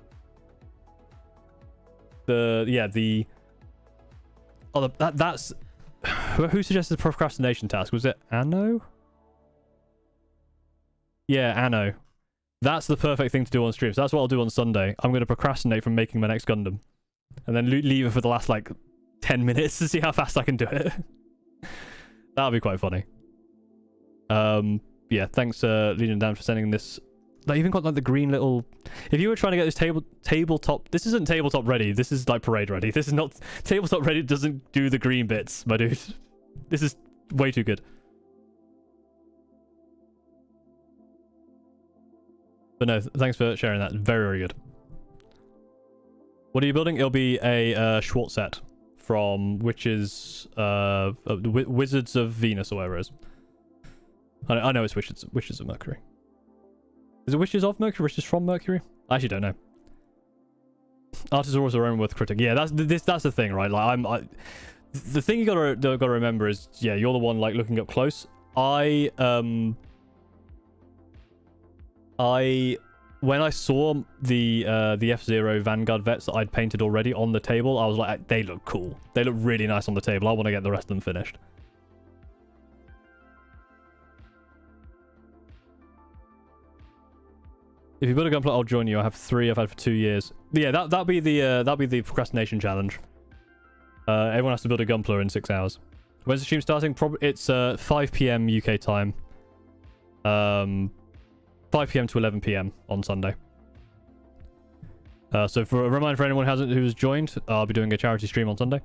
who suggested the procrastination task? Was it Anno? Yeah, Anno. That's the perfect thing to do on stream. So that's what I'll do on Sunday. I'm going to procrastinate from making my next Gundam. And then leave it for the last, like, 10 minutes to see how fast I can do it. That'll be quite funny. Yeah, thanks, Legion Dan, for sending this they even got like the green little. If you were trying to get this tabletop, this isn't tabletop ready. This is like parade ready. This is not tabletop ready. Doesn't do the green bits, my dude. This is way too good. But no, thanks for sharing that. Very, very good. What are you building? It'll be a Schwartz set from Wizards of Venus or whatever it is. I know it's Witches of Mercury. Is it Witches of Mercury? Witches from Mercury? I actually don't know. Artists are also own worth critic. Yeah, that's the thing, right? Like the thing you gotta remember is, yeah, you're the one like looking up close. When I saw the F-Zero Vanguard vets that I'd painted already on the table, I was like, they look cool. They look really nice on the table. I want to get the rest of them finished. If you build a gunpla, I'll join you. I have 3 I've had for 2 years. Yeah, that'll be the procrastination challenge. Everyone has to build a gunpla in 6 hours. When's the stream starting? Probably it's 5 p.m. UK time. 5 p.m. to 11 p.m. on Sunday. So for a reminder for anyone who's joined, I'll be doing a charity stream on Sunday.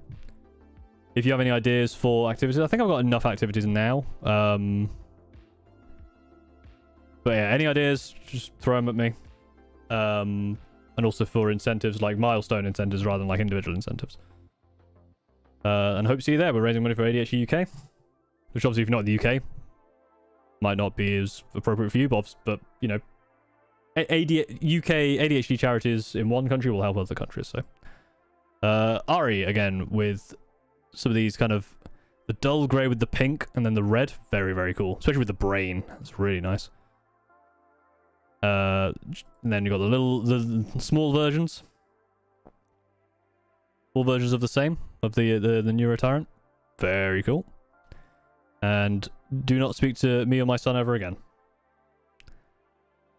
If you have any ideas for activities, I think I've got enough activities now. But yeah, any ideas, just throw them at me. And also for incentives, like milestone incentives rather than like individual incentives. And hope to see you there. We're raising money for ADHD UK. Which obviously if you're not in the UK, might not be as appropriate for you, but you know, UK ADHD charities in one country will help other countries. So Ari again with some of these kind of the dull grey with the pink and then the red, very, very cool, especially with the brain. That's really nice. And then you've got the small versions of the same, of the Neuro Tyrant. Very cool. And do not speak to me or my son ever again.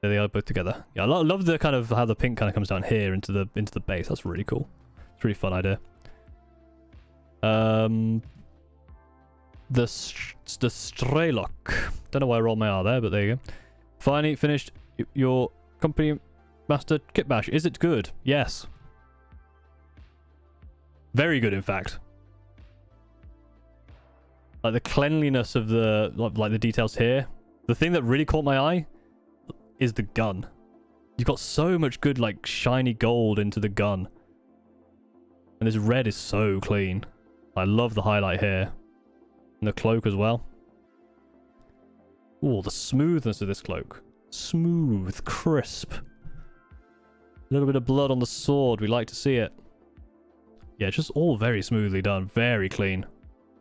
There they are, both together. Yeah, I love the kind of how the pink kind of comes down here into the base. That's really cool. It's a really fun idea. The Strelok. Don't know why I rolled my R there, but there you go. Finally finished your company master kit bash. Is it good? Yes. Very good, in fact. Like the cleanliness of the like the details here. The thing that really caught my eye is the gun. You've got so much good like shiny gold into the gun. And this red is so clean. I love the highlight here. And the cloak as well. Oh, the smoothness of this cloak. Smooth, crisp. A little bit of blood on the sword. We like to see it. Yeah, just all very smoothly done. Very clean.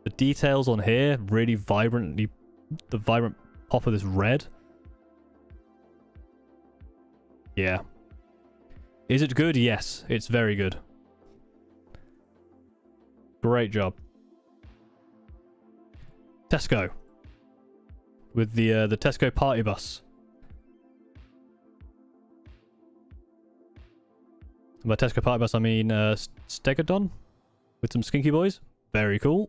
The details on here, really vibrantly... The vibrant pop of this red. Yeah. Is it good? Yes, it's very good. Great job. Tesco. With the Tesco party bus. By Tesco party bus, I mean Stegodon with some skinky boys. Very cool.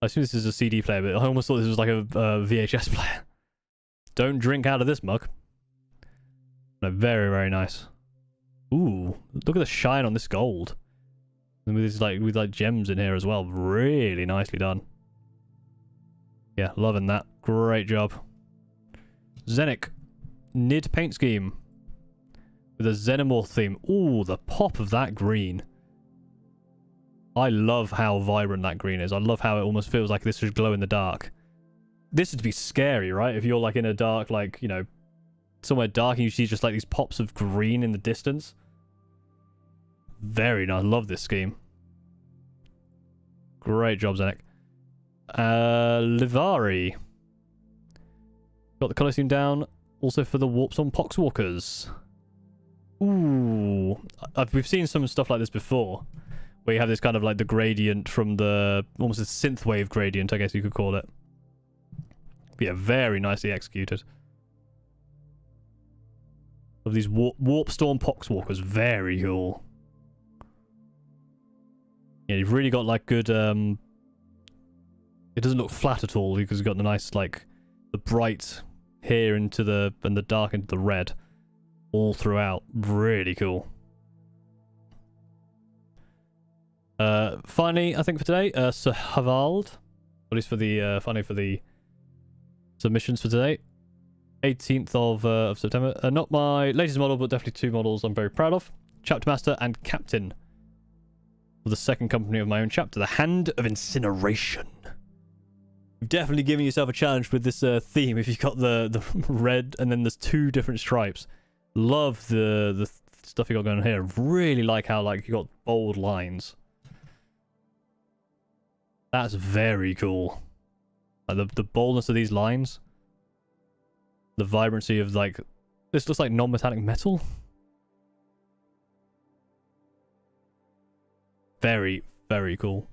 I assume this is a CD player, but I almost thought this was like a VHS player. Don't drink out of this mug. No, very, very nice. Ooh, look at the shine on this gold. And with this, with gems in here as well. Really nicely done. Yeah, loving that. Great job. Zenic. Nid paint scheme. With a Xenomorph theme. Ooh, the pop of that green. I love how vibrant that green is. I love how it almost feels like this should glow in the dark. This would be scary, right? If you're like in a dark, like, you know, somewhere dark and you see just like these pops of green in the distance. Very nice. Love this scheme. Great job, Zenic. Livari. Got the colour scheme down. Also for the Warpstorm Poxwalkers. Ooh. We've seen some stuff like this before. Where you have this kind of like the gradient from the... Almost a synthwave gradient, I guess you could call it. But yeah, very nicely executed. Of these Warpstorm Poxwalkers. Very cool. Yeah, you've really got like good... It doesn't look flat at all because you've got the nice like... The bright here into the dark into the red all throughout. Really cool. Finally, I think for today, Sir Havald, at least for the finally for the submissions for today, 18th of September. Not my latest model, but definitely two models I'm very proud of: Chapter Master and Captain of the second company of my own chapter, the Hand of Incineration. You've definitely given yourself a challenge with this theme if you've got the red and then there's two different stripes. Love the stuff you got going on here. Really like how you got bold lines. That's very cool. Like the boldness of these lines. The vibrancy of this looks like non-metallic metal. Very, very cool.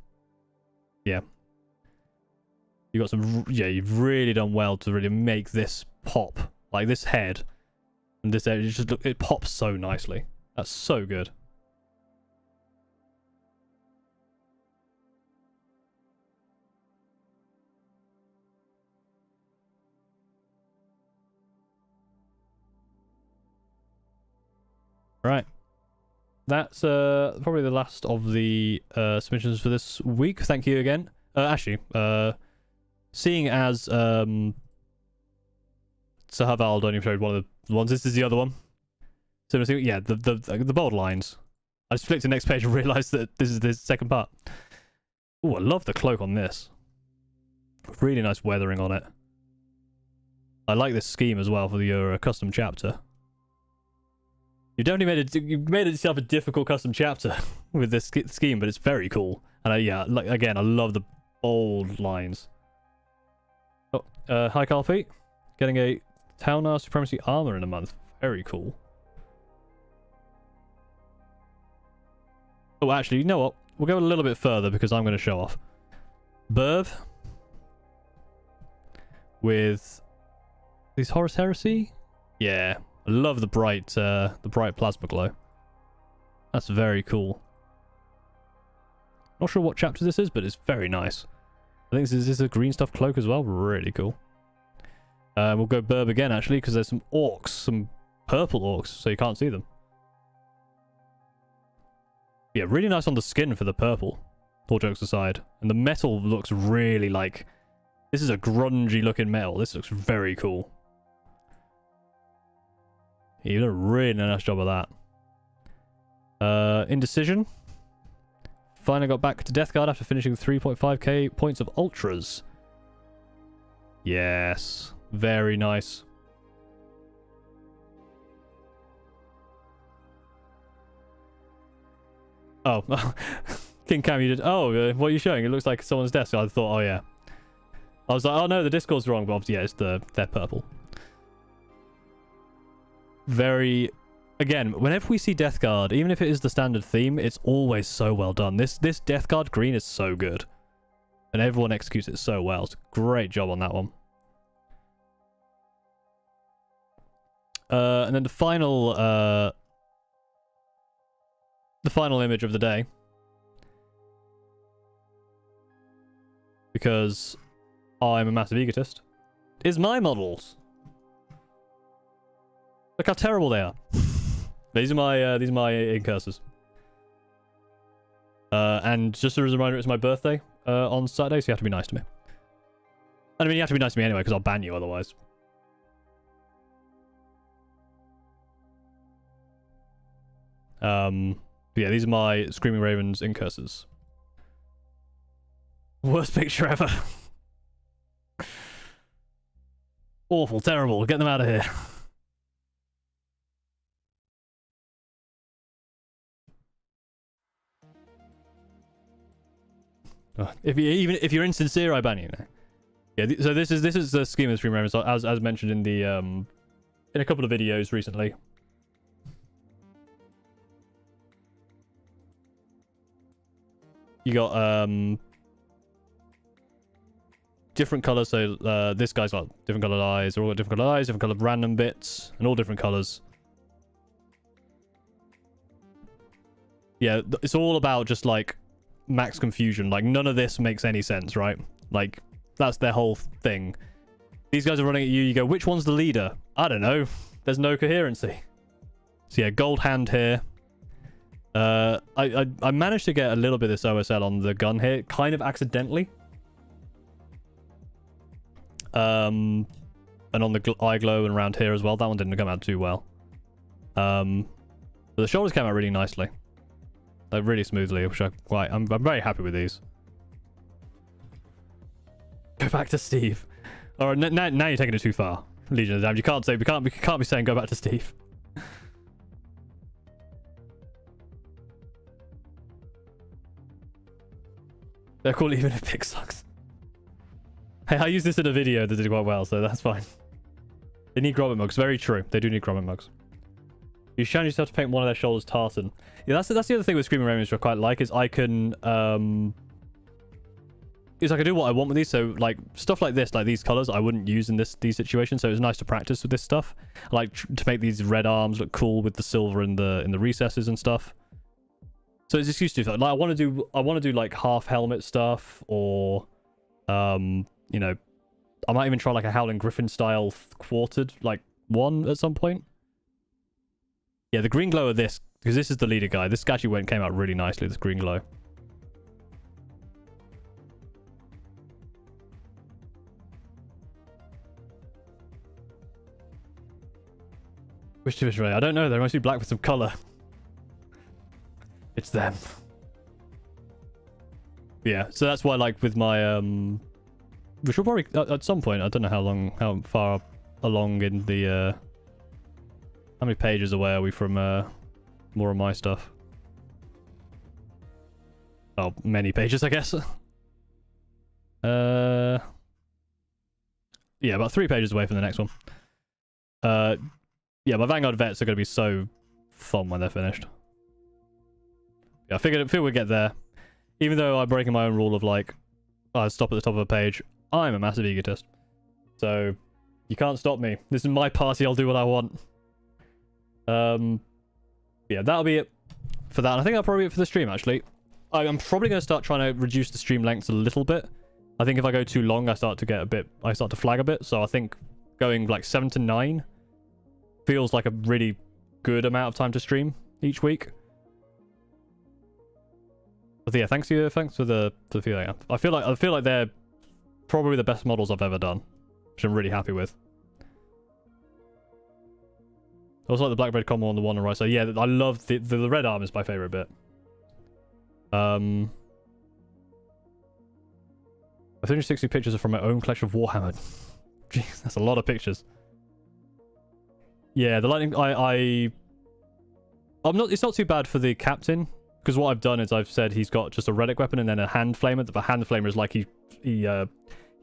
Yeah. You got some, yeah, you've really done well to really make this pop. Like this head and this edge, it pops so nicely. That's so good. Right. That's probably the last of the submissions for this week. Thank you again. Actually, seeing as Sir Havald only showed one of the ones, this is the other one. So yeah, the bold lines. I just flicked to the next page and realised that this is the second part. Oh, I love the cloak on this. Really nice weathering on it. I like this scheme as well for your custom chapter. You've definitely made it yourself a difficult custom chapter with this scheme, but it's very cool. And yeah, again, I love the bold lines. Oh, hi Carl Pete. Getting a Taunar Supremacy armor in a month. Very cool. Oh, actually, you know what? We'll go a little bit further because I'm going to show off. Burv. With these Horus Heresy? Yeah. I love the bright plasma glow. That's very cool. Not sure what chapter this is, but it's very nice. I think this is a green stuff cloak as well. Really cool. We'll go Burb again, actually, because there's some orcs, some purple orcs, so you can't see them. Yeah, really nice on the skin for the purple. All jokes aside. And the metal looks really like... This is a grungy looking metal. This looks very cool. You did a really nice job of that. Indecision. Finally got back to Death Guard after finishing 3.5k points of Ultras. Yes. Very nice. Oh. King Cam, you did... Oh, what are you showing? It looks like someone's desk. I thought, oh yeah. I was like, oh no, the Discord's wrong, but obviously, yeah, they're purple. Very... Again, whenever we see Death Guard, even if it is the standard theme, it's always so well done. This Death Guard green is so good. And everyone executes it so well. It's a great job on that one. And then the final image of the day. Because I'm a massive egotist. Is my models. Look how terrible they are. These are my incursors. And just as a reminder, it's my birthday on Saturday, so you have to be nice to me. I mean, you have to be nice to me anyway, because I'll ban you otherwise. Yeah, these are my Screaming Ravens incursors. Worst picture ever. Awful, terrible. Get them out of here. If you're insincere, I ban you. Yeah, so this is the scheme of Screaming Ravens, as mentioned in the in a couple of videos recently. You got different colors, so this guy's got different colored eyes, they're all got different colored eyes, different colored random bits, and all different colors. Yeah, it's all about just like max confusion. Like none of this makes any sense, right? Like that's their whole thing. These guys are running at you. You go, which one's the leader? I don't know. There's no coherency. So yeah, gold hand here. I managed to get a little bit of this OSL on the gun here, kind of accidentally. And on the eye glow and around here as well. That one didn't come out too well. But the shoulders came out really nicely. Like really smoothly, which I'm very happy with these. Go back to Steve. Alright, now you're taking it too far. Legion of Damned. You can't say we can't be saying go back to Steve. They're cool even if pick sucks. Hey, I used this in a video that did quite well, so that's fine. They need grommet mugs. Very true. They do need grommet mugs. You challenge yourself to paint one of their shoulders tartan. Yeah, that's the other thing with Screaming Raven, which I quite like, is I can do what I want with these. So like stuff like this, like these colors, I wouldn't use in these situations. So it's nice to practice with this stuff. I like to make these red arms look cool with the silver in the recesses and stuff. So it's just used to like I want to do like half helmet stuff, or you know, I might even try like a Howling Griffin style quartered like one at some point. Yeah, the green glow of this, because this is the leader guy. This actually came out really nicely, this green glow. Which division are they? I don't know. They're mostly black with some color. It's them. Yeah, so that's why, like, with my which will probably at some point. I don't know how far along in the how many pages away are we from more of my stuff? Oh, many pages, I guess. Yeah, about 3 pages away from the next one. Yeah, my Vanguard vets are going to be so fun when they're finished. Yeah, I figured we'd get there. Even though I'm breaking my own rule of like, I stop at the top of a page. I'm a massive egotist. So, you can't stop me. This is my party, I'll do what I want. Yeah, that'll be it for that. And I think that'll probably be it for the stream, actually. I'm probably going to start trying to reduce the stream lengths a little bit. I think if I go too long, I start to flag a bit. So I think going like 7 to 9 feels like a really good amount of time to stream each week. But yeah, thanks for the feeling. I feel like they're probably the best models I've ever done, which I'm really happy with. I also like the black red combo on the one on the right side. Yeah, I love the red arm is my favorite bit. I finished 60 pictures from my own collection of Warhammer. Jeez, that's a lot of pictures. Yeah, the lightning. I'm not. It's not too bad for the captain, because what I've done is I've said he's got just a relic weapon and then a hand flamer. The hand flamer is like he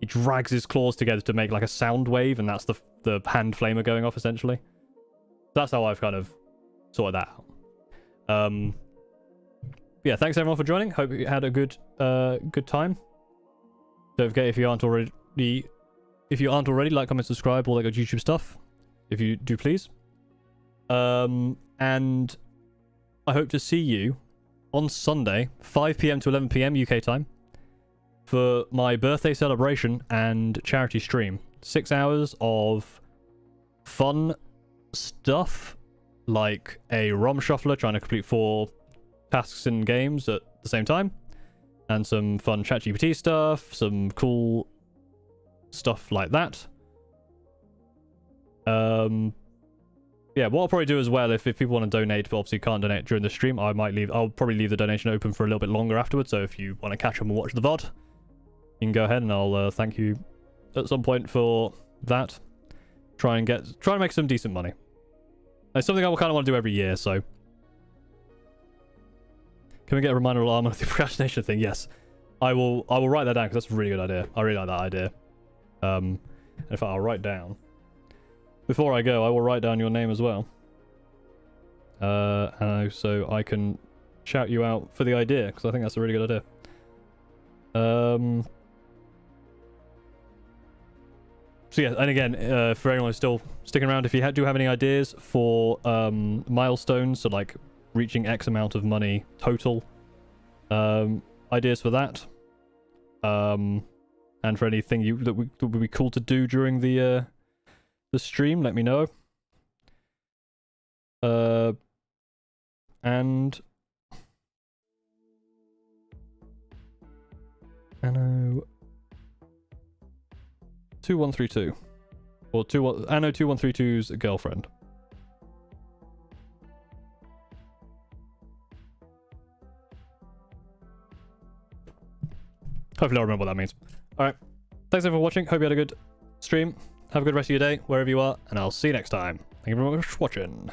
drags his claws together to make like a sound wave, and that's the hand flamer going off essentially. That's how I've kind of sorted that out. Yeah, thanks everyone for joining. Hope you had a good time. Don't forget, if you aren't already, like, comment, subscribe, all that good YouTube stuff. If you do, please. And I hope to see you on Sunday, 5 PM to 11 PM UK time, for my birthday celebration and charity stream. 6 hours of fun stuff, like a ROM shuffler trying to complete 4 tasks in games at the same time, and some fun ChatGPT stuff, some cool stuff like that. Yeah, what I'll probably do as well, if people want to donate, but obviously can't donate during the stream, I'll probably leave the donation open for a little bit longer afterwards. So if you want to catch up and watch the VOD, you can go ahead, and I'll thank you at some point for that. Try to make some decent money. It's something I kind of want to do every year, so. Can we get a reminder alarm on the procrastination thing? Yes. I will write that down, because that's a really good idea. I really like that idea. In fact, I'll write down. Before I go, I will write down your name as well. So I can shout you out for the idea, because I think that's a really good idea. So yeah, and again, for anyone who's still sticking around, if you do have any ideas for milestones, so like reaching X amount of money total, ideas for that, And for anything that would be cool to do during the stream, let me know. And Anno 2132 or Anno 2132's girlfriend. Hopefully I'll remember what that means. Alright, thanks everyone for watching. Hope you had a good stream. Have a good rest of your day, wherever you are, and I'll see you next time. Thank you very much for watching.